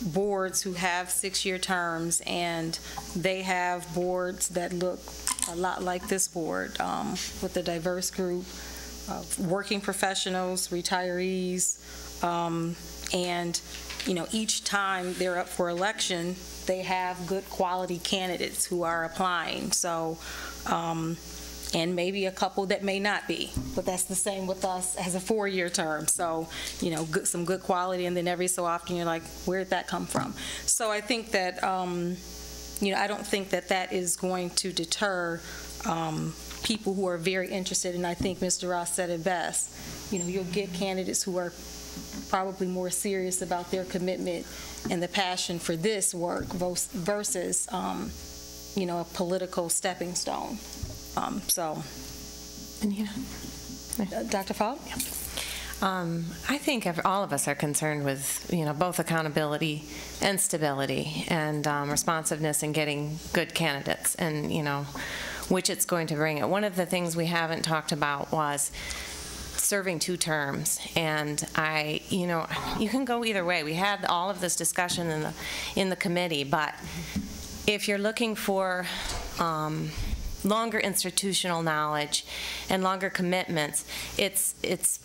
boards who have 6-year terms, and they have boards that look a lot like this board, with a diverse group of working professionals, retirees, and each time they're up for election, they have good quality candidates who are applying. So, and maybe a couple that may not be, but that's the same with us as a 4-year term. So, some good quality, and then every so often you're like, where did that come from? So I think that, I don't think that is going to deter people who are very interested, and I think Mr. Ross said it best. You'll get candidates who are probably more serious about their commitment and the passion for this work versus, a political stepping stone. Dr. Falk? I think all of us are concerned with, both accountability and stability and responsiveness and getting good candidates, and, which it's going to bring it. One of the things we haven't talked about was serving 2 terms, and you can go either way. We had all of this discussion in the committee, but if you're looking for longer institutional knowledge and longer commitments, it's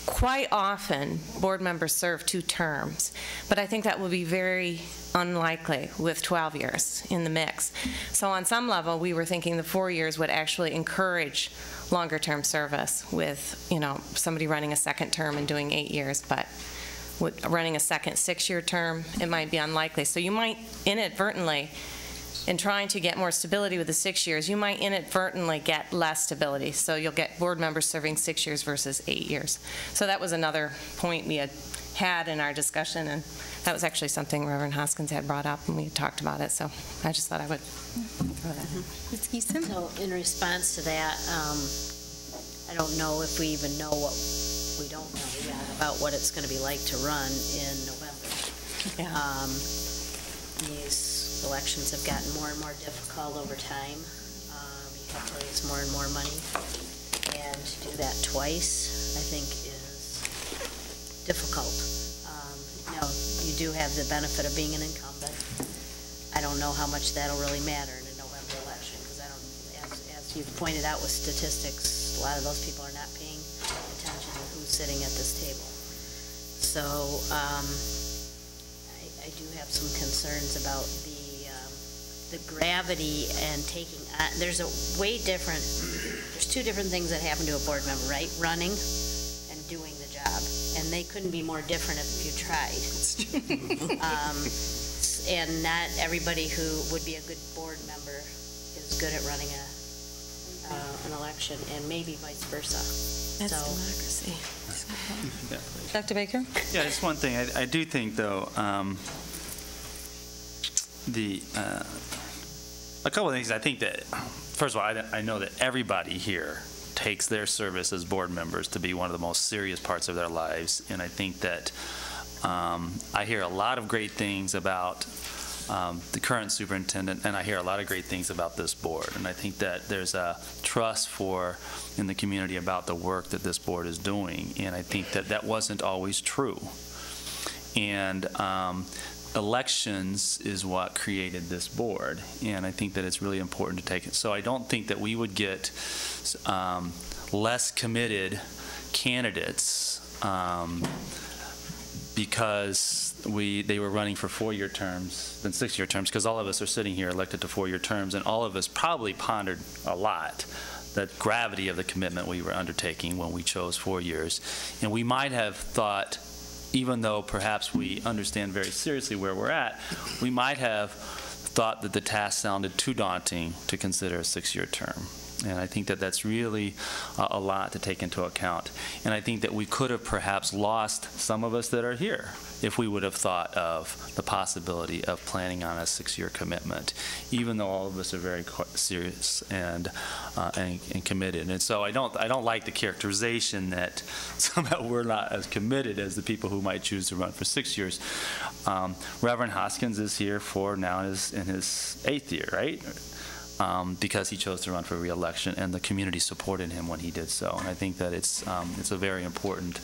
quite often board members serve 2 terms, but I think that will be very unlikely with 12 years in the mix. So on some level, we were thinking the 4 years would actually encourage longer term service with, somebody running a 2nd term and doing 8 years, but with running a second 6-year term, it might be unlikely. So you might inadvertently, in trying to get more stability with the 6 years, you might inadvertently get less stability. So you'll get board members serving 6 years versus 8 years. So that was another point we had in our discussion, and that was actually something Reverend Hoskins had brought up, and we talked about it. So I just thought I would throw that in. Ms. Geeson? So in response to that, I don't know if we even know what we don't know yet about what it's going to be like to run in November. Yeah. These elections have gotten more and more difficult over time. You have to raise more and more money, and to do that twice, I think, is difficult. You do have the benefit of being an incumbent. I don't know how much that'll really matter in a November election, because as you've pointed out with statistics, a lot of those people are not paying attention to who's sitting at this table. So I do have some concerns about the the gravity and taking on, there's two different things that happen to a board member, right? Running and doing the job. And they couldn't be more different if you tried. And not everybody who would be a good board member is good at running an election, and maybe vice versa. That's democracy. Yeah. Dr. Baker? Yeah, just one thing. I do think, though, a couple of things. I think that, first of all, I know that everybody here takes their service as board members to be one of the most serious parts of their lives, and I think that I hear a lot of great things about the current superintendent, and I hear a lot of great things about this board, and I think that there's a trust in the community about the work that this board is doing, and I think that that wasn't always true. And elections is what created this board, and I think that it's really important to take it. So I don't think that we would get less committed candidates because they were running for 4-year terms than 6-year terms, because all of us are sitting here elected to 4-year terms, and all of us probably pondered a lot the gravity of the commitment we were undertaking when we chose 4 years. And we might have thought, even though perhaps we understand very seriously where we're at, we might have thought that the task sounded too daunting to consider a 6-year term. And I think that that's really a lot to take into account. And I think that we could have perhaps lost some of us that are here if we would have thought of the possibility of planning on a 6-year commitment, even though all of us are very serious and committed. And so I don't like the characterization that somehow we're not as committed as the people who might choose to run for 6 years. Reverend Hoskins is here in his 8th year, right? Because he chose to run for re-election, and the community supported him when he did so. And I think that it's a very important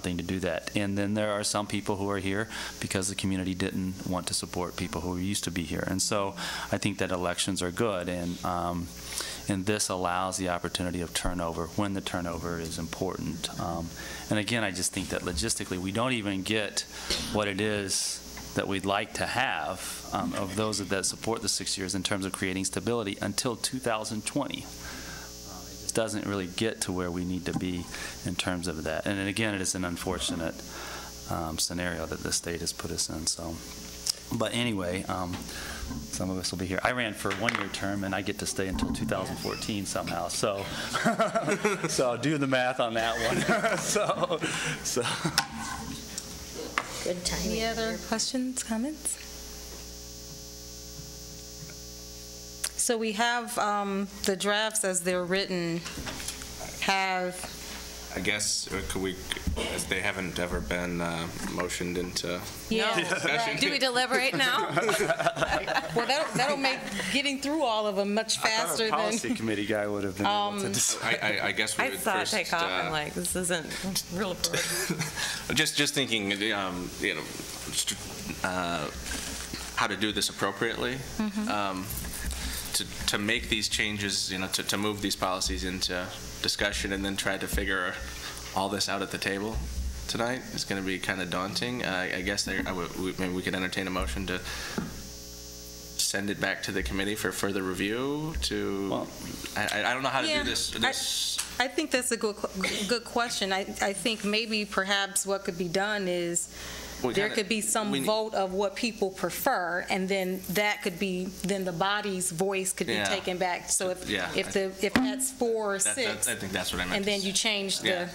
thing to do that. And then there are some people who are here because the community didn't want to support people who used to be here. And so I think that elections are good, and this allows the opportunity of turnover when the turnover is important. And again, I just think that logistically we don't even get what it is that we'd like to have of those that support the 6 years in terms of creating stability until 2020. It just doesn't really get to where we need to be in terms of that. And again, it is an unfortunate scenario that the state has put us in. So, but anyway, some of us will be here. I ran for a 1-year term, and I get to stay until 2014 somehow. So, so do the math on that one. so. Good timing. Any other questions, comments? So we have the drafts as they're written I guess, as they haven't ever been motioned into discussion. Do we deliberate now? Well, that'll make getting through all of them much faster than... policy committee guy would have been able to decide. I guess we would first... take off and like, this isn't real important. Just thinking, how to do this appropriately. To make these changes, to move these policies into discussion and then try to figure all this out at the table tonight is going to be kind of daunting. I guess maybe we could entertain a motion to send it back to the committee for further review. I don't know how to do this. I think that's a good question. I think maybe perhaps what could be done is there could be some vote of what people prefer, and then that could be, then the body's voice could be taken back. So if that's 4 or 6, I think that's what I meant. and then you change the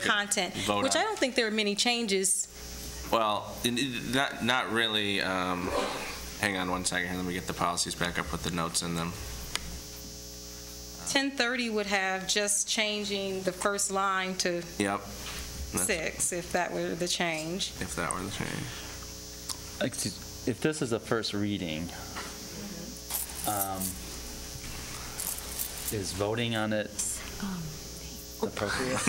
content, which I don't think there are many changes. Well, not really. Hang on one second. Let me get the policies back up with the notes in them. 1030 would have just changing the first line to 6, if that were the change. If that were the change. If this is a first reading, is voting on it appropriate?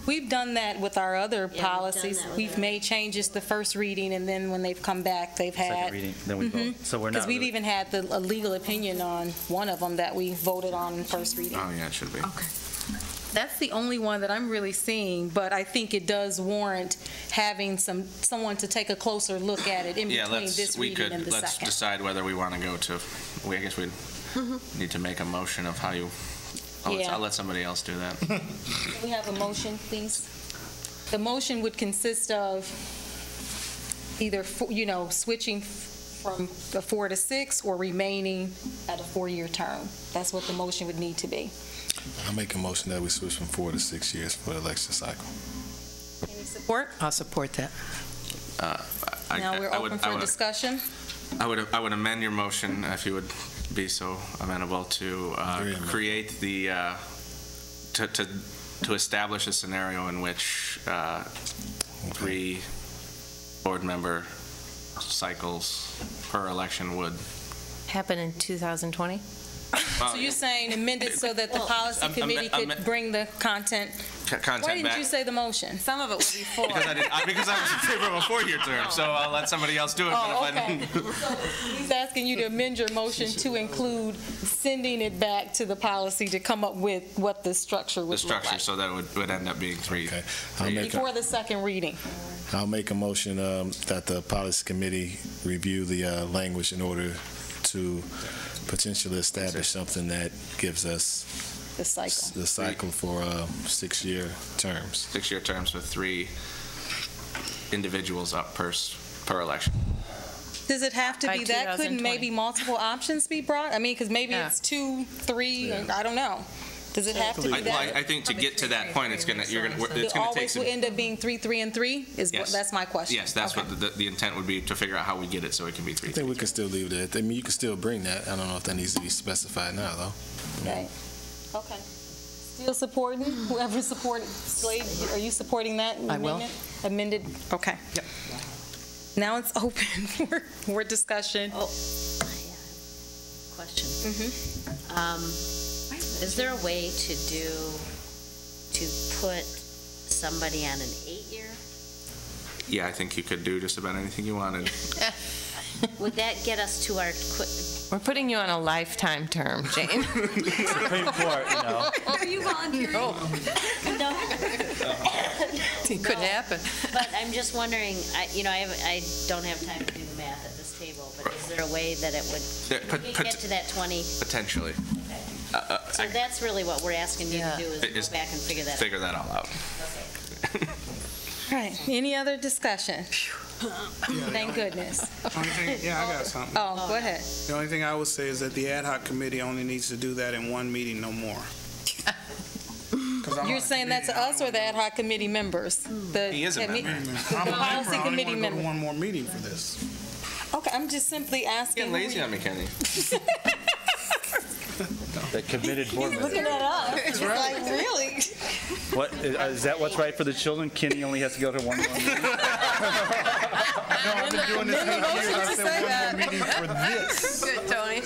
We've done that with our other policies. We've made changes the first reading, and then when they've come back, they've had... Second reading, then we vote. So we're not... Because we've even had a legal opinion on one of them that we voted on in first reading. Oh, yeah, it should be. Okay. That's the only one that I'm really seeing, but I think it does warrant having someone to take a closer look at it in between this reading and the let's second. decide whether we want to go to, I guess we'd need to make a motion of how you, I'll let somebody else do that. Can we have a motion, please? The motion would consist of either, switching from the 4 to 6 or remaining at a 4-year term. That's what the motion would need to be. I'll make a motion that we switch from 4 to 6 years for the election cycle. Any support? I'll support that. Now we're open for discussion. I would amend your motion, if you would be so amenable, to create the, to establish a scenario in which 3 board member cycles per election would happen in 2020. So you're saying amend it so that the policy committee could bring the content back. Why didn't you say the motion? Some of it was before. Because I was in favor of a 4-year term, so I'll let somebody else do it. Okay. He's asking you to amend your motion to include sending it back to the policy to come up with what the structure would look like. So that would end up being 3. Okay. Before the second reading. I'll make a motion that the policy committee review the language in order to potentially establish something that gives us the cycle for 6-year terms. 6-year terms with 3 individuals up per election. Does it have to be that? Couldn't maybe multiple options be brought? I mean, because maybe it's 2, 3, I don't know. Does it have to be that? I think to get to that point, it's going to take some... Will end up being 3, 3, and 3? Yes. That's my question. Yes, that's what the intent would be, to figure out how we get it so it can be 3. I think we can still leave it. I mean, you can still bring that. I don't know if that needs to be specified now, though. Right. Okay. Still supporting? Whoever supported Slade, are you supporting that amendment? Amended? Okay. Yep. Now it's open for more discussion. Oh, question. Is there a way to put somebody on an 8-year? Yeah, I think you could do just about anything you wanted. Would that get us to our We're putting you on a lifetime term, Jane. Supreme Court, Are you volunteering? No. It couldn't happen. But I'm just wondering, I don't have time to do the math at this table, but is there a way that it would get to that 20? Potentially. So that's really what we're asking you to do, is go back and figure that out. Figure that all out. All right. Any other discussion? Thank goodness. I got something. Oh, go ahead. The only thing I would say is that the ad hoc committee only needs to do that in 1 meeting, no more. You're saying that's us or the ad hoc committee members? He is a member. I'm a policy member. I only committee want to go to member. 1 more meeting for this. Okay, I'm just simply asking. Getting lazy on me, Kenny. The committed board member. Looking at us. It's like, really? What is that? What's right for the children? Kenny only has to go to 1 more meeting. No, I've been doing this 8 years. I said 1 more meeting for this. Good, Tony.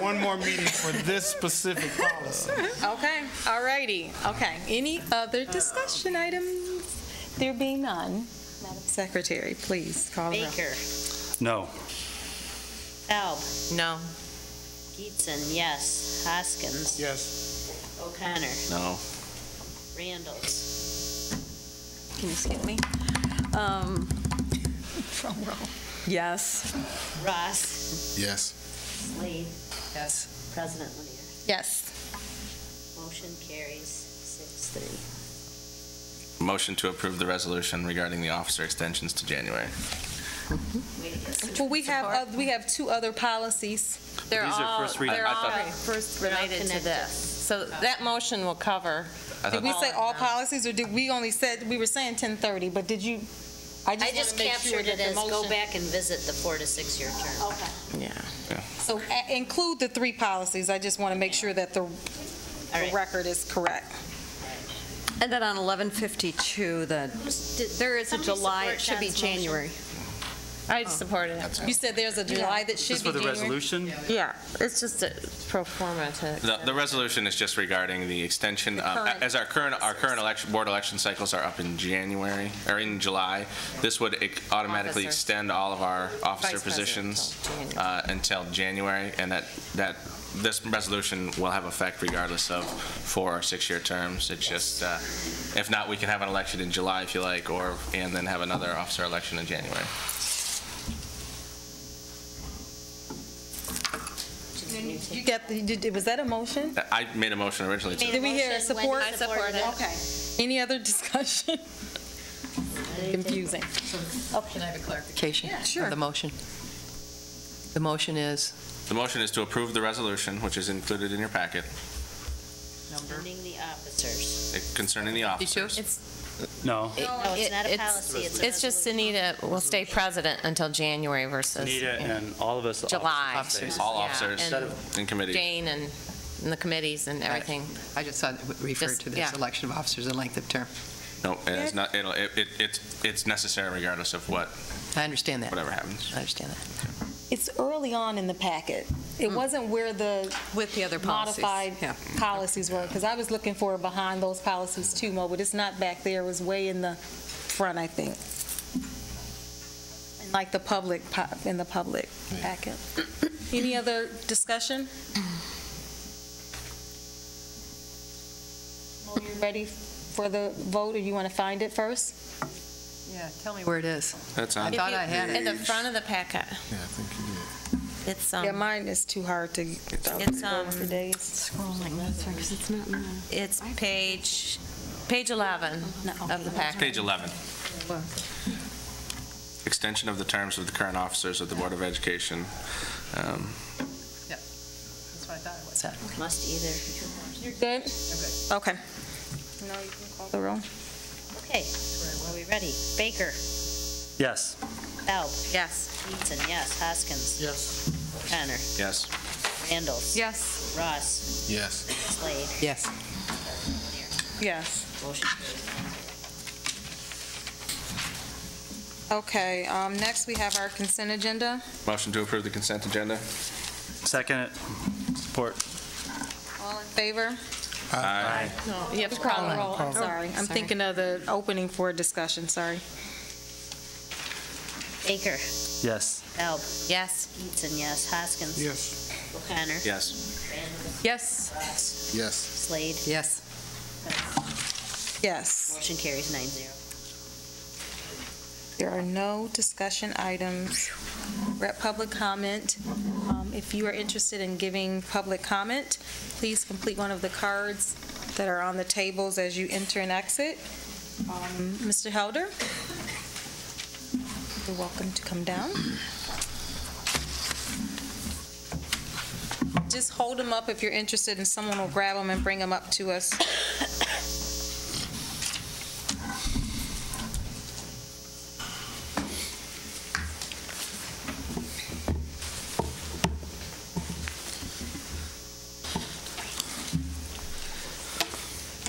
1 more meeting for this specific policy. Okay, all righty. Okay, any other discussion items? There being none, Madam Secretary, please call the roll. Baker. No. Taub. No. Geetson, yes. Hoskins. Yes. O'Connor. No. Randalls. Can you skip me? Yes. Ross. Yes. Slade. Yes. President Lanier. Yes. Motion carries 6-3. Motion to approve the resolution regarding the officer extensions to January. Well, we have 2 other policies. They're These are all, first reading. they're I all thought- first related to this. So that motion will cover. Did we say all policies, or did we only said, we were saying 1030, but did you? I just captured it as go back and visit the 4 to 6 year term. Okay. Yeah. So include the 3 policies. I just want to make sure that the record is correct. And then on 1152, there is a July, it should be January. I supported it. You said there's a July that should Just be for the January? resolution? Yeah, it's just a pro forma to. The resolution is just regarding the extension, as our current board election cycles are up in January, or in July, this would automatically extend all of our officer positions until January, and that this resolution will have effect regardless of 4 or 6-year terms. It's just, if not, we can have an election in July if you like, and then have another officer election in January. You got was that a motion? I made a motion originally. Did we hear support? I support it. Okay. Any other discussion? Confusing. Can I have a clarification? Yeah, sure. Of the motion? The motion is? The motion is to approve the resolution, which is included in your packet. Concerning the officers. Concerning the officers. No. No, it's not a policy, It's just Anita will stay president until January versus Anita and all of us. July. Officers. All Yeah, officers and and committees. Jane and the committees and everything. I just thought it referred to this election of officers and length of term. No, it's not. It's necessary regardless of what. I understand that. Whatever happens. I understand that. It's early on in the packet. It wasn't where the with the other policies. modified policies were, because I was looking for it behind those policies too, Mo, but it's not back there. It was way in the front, I think. Like the public, in the public packet. Any other discussion? Mo, you ready for the vote, or you want to find it first? Yeah, tell me where it is. That's on. I thought I had it. In the front of the packet. Yeah, I think you did. It's Yeah, mine is too hard to get for days. Scrolling, that's right, because it's not in the... It's page 11 of the packet. Page 11. Extension of the terms of the current officers of the Board of Education. Yep. That's what I thought it was. Must either. You're good? Okay. Okay. No, you can call the roll. Okay, are we ready? Baker? Yes. Bell? Yes. Eaton, yes. Hoskins? Yes. O'Connor? Yes. Randalls? Yes. Ross? Yes. Slade? Yes. Yes. Motion Okay, next we have our consent agenda. Motion to approve the consent agenda. Second. Support. All in favor? Aye. No, you have to call the roll. I'm sorry. I'm thinking of the opening for discussion, sorry. Baker? Yes. Bell? Yes. Eaton, yes. Hoskins? Yes. O'Connor? Yes. Randalls? Yes. Ross? Yes. Slade? Yes. Yes. Motion carries 9-0. There are no discussion items. Rep public comment. If you are interested in giving public comment, please complete one of the cards that are on the tables as you enter and exit. Mr. Helder, you're welcome to come down. Just hold them up if you're interested, and someone will grab them and bring them up to us.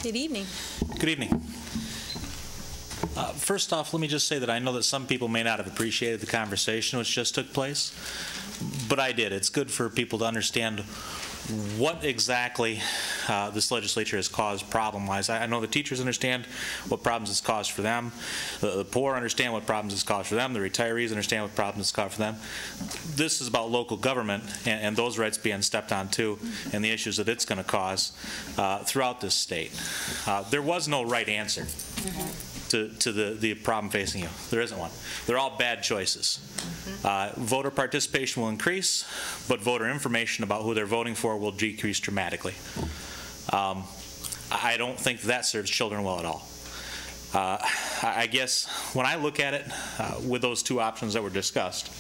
Good evening. Good evening. First off, let me just say that I know that some people may not have appreciated the conversation which just took place, but I did. It's good for people to understand what exactly this legislature has caused problem-wise. I know the teachers understand what problems it's caused for them. The poor understand what problems it's caused for them. The retirees understand what problems it's caused for them. This is about local government and those rights being stepped on too, and the issues that it's going to cause throughout this state. There was no right answer to the problem facing you. There isn't one. They're all bad choices. Voter participation will increase, but voter information about who they're voting for will decrease dramatically. I don't think that serves children well at all. I guess when I look at it with those two options that were discussed,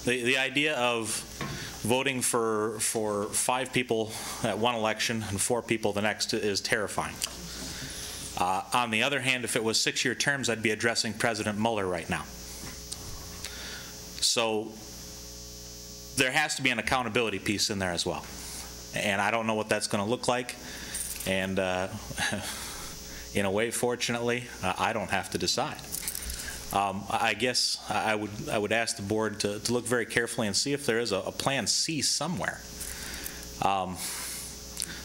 the idea of voting for 5 people at one election and 4 people the next is terrifying. On the other hand, if it was 6-year terms, I'd be addressing President Mueller right now. So there has to be an accountability piece in there as well. And I don't know what that's going to look like. And in a way, fortunately, I don't have to decide. I guess I would ask the board to look very carefully and see if there is a plan C somewhere.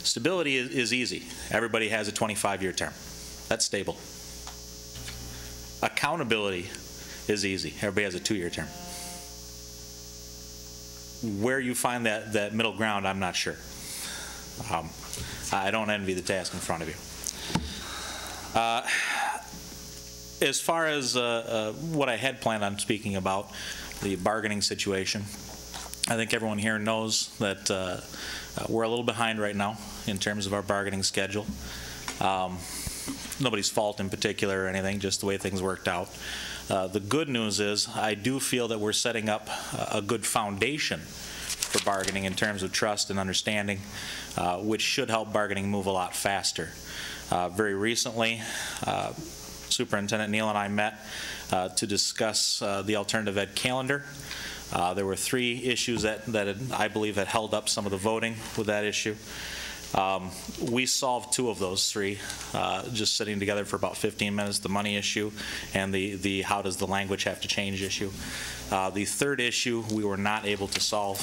Stability is easy. Everybody has a 25-year term. That's stable. Accountability is easy. Everybody has a 2-year term. Where you find that middle ground, I'm not sure. I don't envy the task in front of you. As far as what I had planned on speaking about, the bargaining situation, I think everyone here knows that we're a little behind right now in terms of our bargaining schedule. Nobody's fault in particular or anything, just the way things worked out. The good news is I do feel that we're setting up a good foundation for bargaining in terms of trust and understanding, which should help bargaining move a lot faster. Very recently, Superintendent Neal and I met to discuss the alternative ed calendar. There were 3 issues that I believe had held up some of the voting with that issue. We solved 2 of those 3, just sitting together for about 15 minutes, the money issue and the how does the language have to change issue. The 3rd issue we were not able to solve,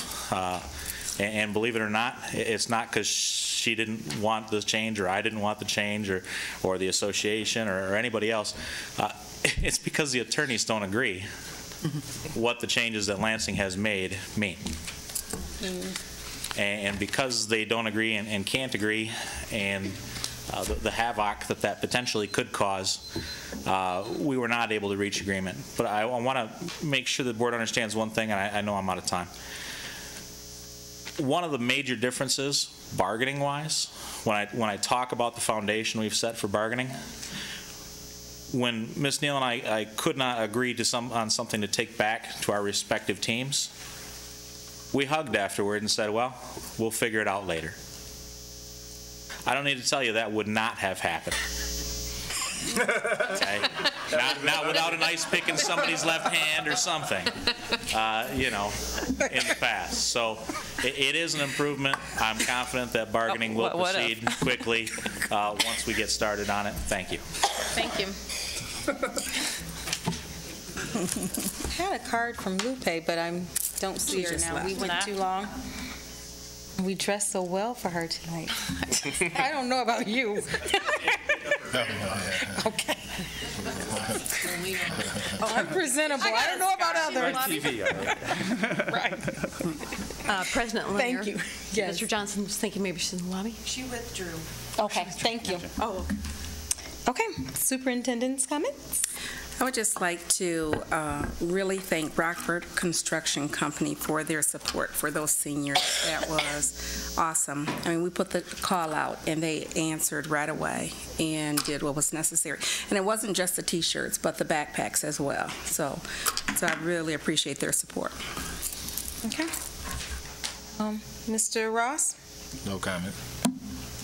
and believe it or not, it's not because she didn't want the change or I didn't want the change or the association or anybody else. It's because the attorneys don't agree what the changes that Lansing has made mean. And because they don't agree and can't agree, and the havoc that potentially could cause, we were not able to reach agreement. But I want to make sure the board understands one thing, and I know I'm out of time. One of the major differences, bargaining-wise, when I talk about the foundation we've set for bargaining, when Ms. Neal and I could not agree on something to take back to our respective teams, we hugged afterward and said, well, we'll figure it out later. I don't need to tell you that would not have happened. Okay? Not without an ice pick in somebody's left hand or something, you know, in the past. So it is an improvement. I'm confident that bargaining will proceed quickly once we get started on it. Thank you. Thank you. I had a card from Lupe, but I don't see her now. We went too long. We dressed so well for her tonight. I don't know about you. Okay. Oh, I'm presentable. I don't know about others. Right. President Lanier. Thank you. Yes. Mr. Johnson was thinking maybe she's in the lobby. She withdrew. Okay, thank you. Oh, okay. Okay, superintendent's comments? I would just like to really thank Rockford Construction Company for their support for those seniors. That was awesome. I mean, we put the call out and they answered right away and did what was necessary. And it wasn't just the T-shirts, but the backpacks as well. So I really appreciate their support. Okay. Mr. Ross? No comment.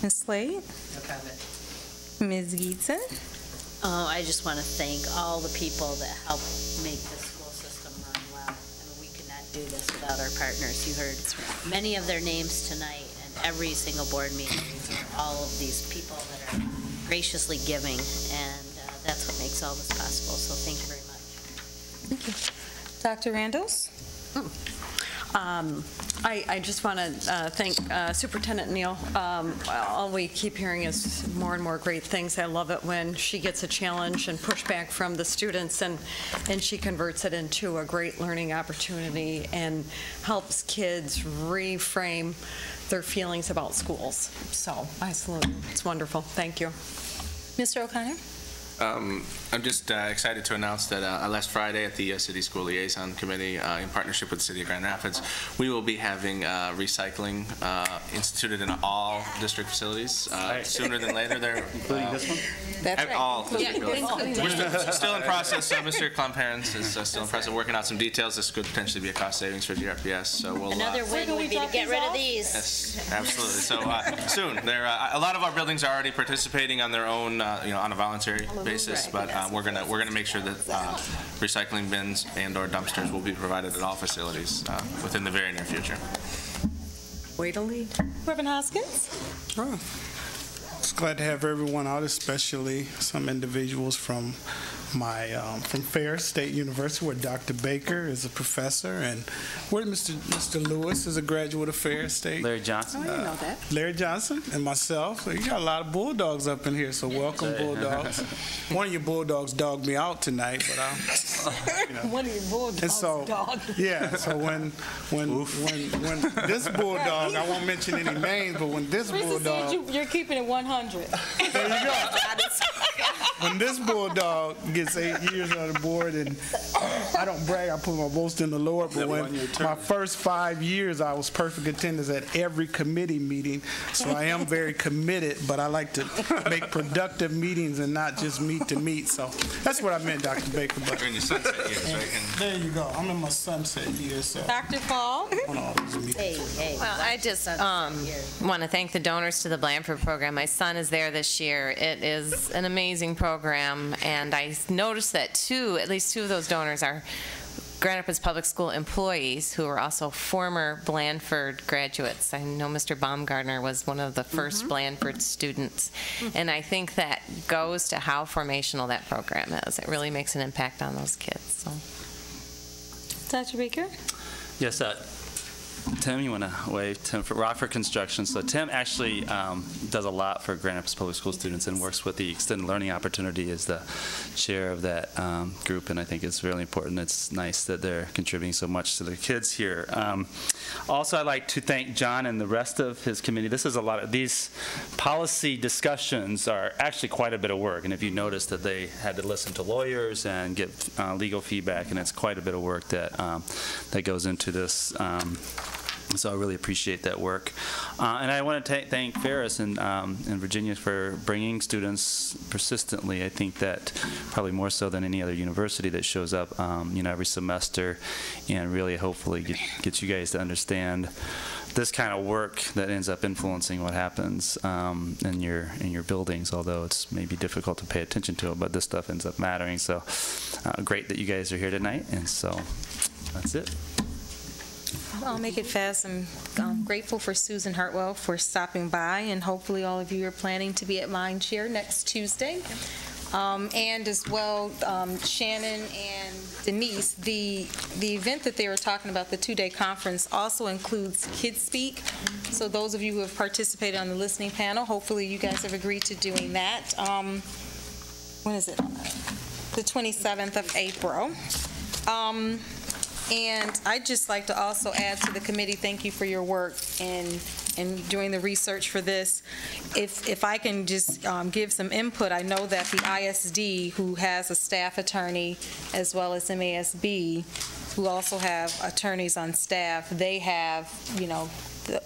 Ms. Slade? No comment. Ms. Geetson? Oh, I just want to thank all the people that help make the school system run well. I mean, we could not do this without our partners. You heard many of their names tonight, and every single board meeting, all of these people that are graciously giving, and that's what makes all this possible. So thank you very much. Thank you. Dr. Randalls? I just want to thank Superintendent Neal. All we keep hearing is more and more great things. I love it when she gets a challenge and pushback from the students, and she converts it into a great learning opportunity and helps kids reframe their feelings about schools. So I salute you. It's wonderful. Thank you. Mr. O'Connor? I'm just excited to announce that last Friday at the City School Liaison Committee, in partnership with the City of Grand Rapids, we will be having recycling instituted in all district facilities sooner than later. Including this one? That's right. All Yeah, We're still in process. Mr. Klumparents is still in process of working out some details. This could potentially be a cost savings for GRPS. So we'll Another win would be to get rid of these. Yes, absolutely. So soon. A lot of our buildings are already participating on their own, on a voluntary basis, but we're gonna make sure that recycling bins and/or dumpsters will be provided at all facilities within the very near future. Way to lead. Reverend Hoskins? Just glad to have everyone out, especially some individuals from from Ferris State University, where Dr. Baker is a professor, and where Mr. Lewis is a graduate of Ferris State. Larry Johnson. Oh, I didn't know that. Larry Johnson and myself. So you got a lot of Bulldogs up in here, so welcome, Bulldogs. One of your Bulldogs dogged me out tonight, but One of your Bulldogs and so, dogged. yeah, so when this Bulldog, I won't mention any names, but when this Bulldog, You're keeping it 100. there you go. When this Bulldog gets 8 years on the board, and I don't brag, I put my boast in the Lord, but when my first 5 years, I was perfect attendance at every committee meeting, so I am very committed, but I like to make productive meetings and not just meet to meet, so that's what I meant, Dr. Baker. But You're in your sunset years, right? there you go. I'm in my sunset years, so. Dr. Paul? Well, I just want to thank the donors to the Blandford program. My son is there this year. It is an amazing program, and I noticed that at least two of those donors are Grand Rapids Public School employees who are also former Blandford graduates. I know Mr. Baumgartner was one of the first Blandford students, and I think that goes to how formational that program is. It really makes an impact on those kids. So. Dr. Baker? Yes, Tim, you want to wave? Tim for Rockford Construction. So Tim actually does a lot for Grand Rapids Public School students and works with the Extended Learning Opportunity as the chair of that group, and I think it's really important. It's nice that they're contributing so much to the kids here. Also, I'd like to thank John and the rest of his committee. This is a lot of these policy discussions are actually quite a bit of work, and if you notice that they had to listen to lawyers and get legal feedback, and it's quite a bit of work that that goes into this. So I really appreciate that work. And I want to thank Ferris and Virginia for bringing students persistently. I think that probably more so than any other university that shows up every semester and really hopefully get you guys to understand this kind of work that ends up influencing what happens in your buildings, although it's maybe difficult to pay attention to it, but this stuff ends up mattering. So great that you guys are here tonight, and so that's it. I'll make it fast. I'm grateful for Susan Hartwell for stopping by, and hopefully all of you are planning to be at Mindshare next Tuesday. And as well, Shannon and Denise, the event that they were talking about, the two-day conference, also includes Kids Speak. So those of you who have participated on the listening panel, hopefully you guys have agreed to doing that. When is it? The 27th of April. And I'd just like to also add to the committee, thank you for your work in doing the research for this. If I can just give some input, I know that the ISD, who has a staff attorney, as well as MASB, who also have attorneys on staff, they have,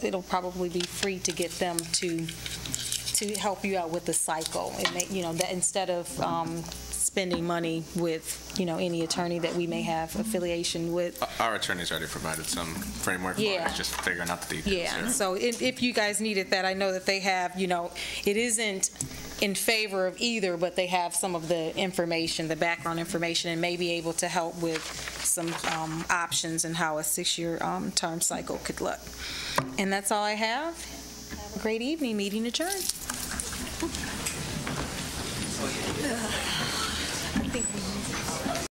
it'll probably be free to get them to help you out with the cycle. That instead of spending money with any attorney that we may have affiliation with. Our attorneys already provided some framework for us, just figuring out the details. Yeah, so if you guys needed that, I know that they have, it isn't in favor of either, but they have some of the information, the background information, and may be able to help with some options and how a 6-year term cycle could look. And that's all I have. Have a great evening. Meeting adjourned. I think we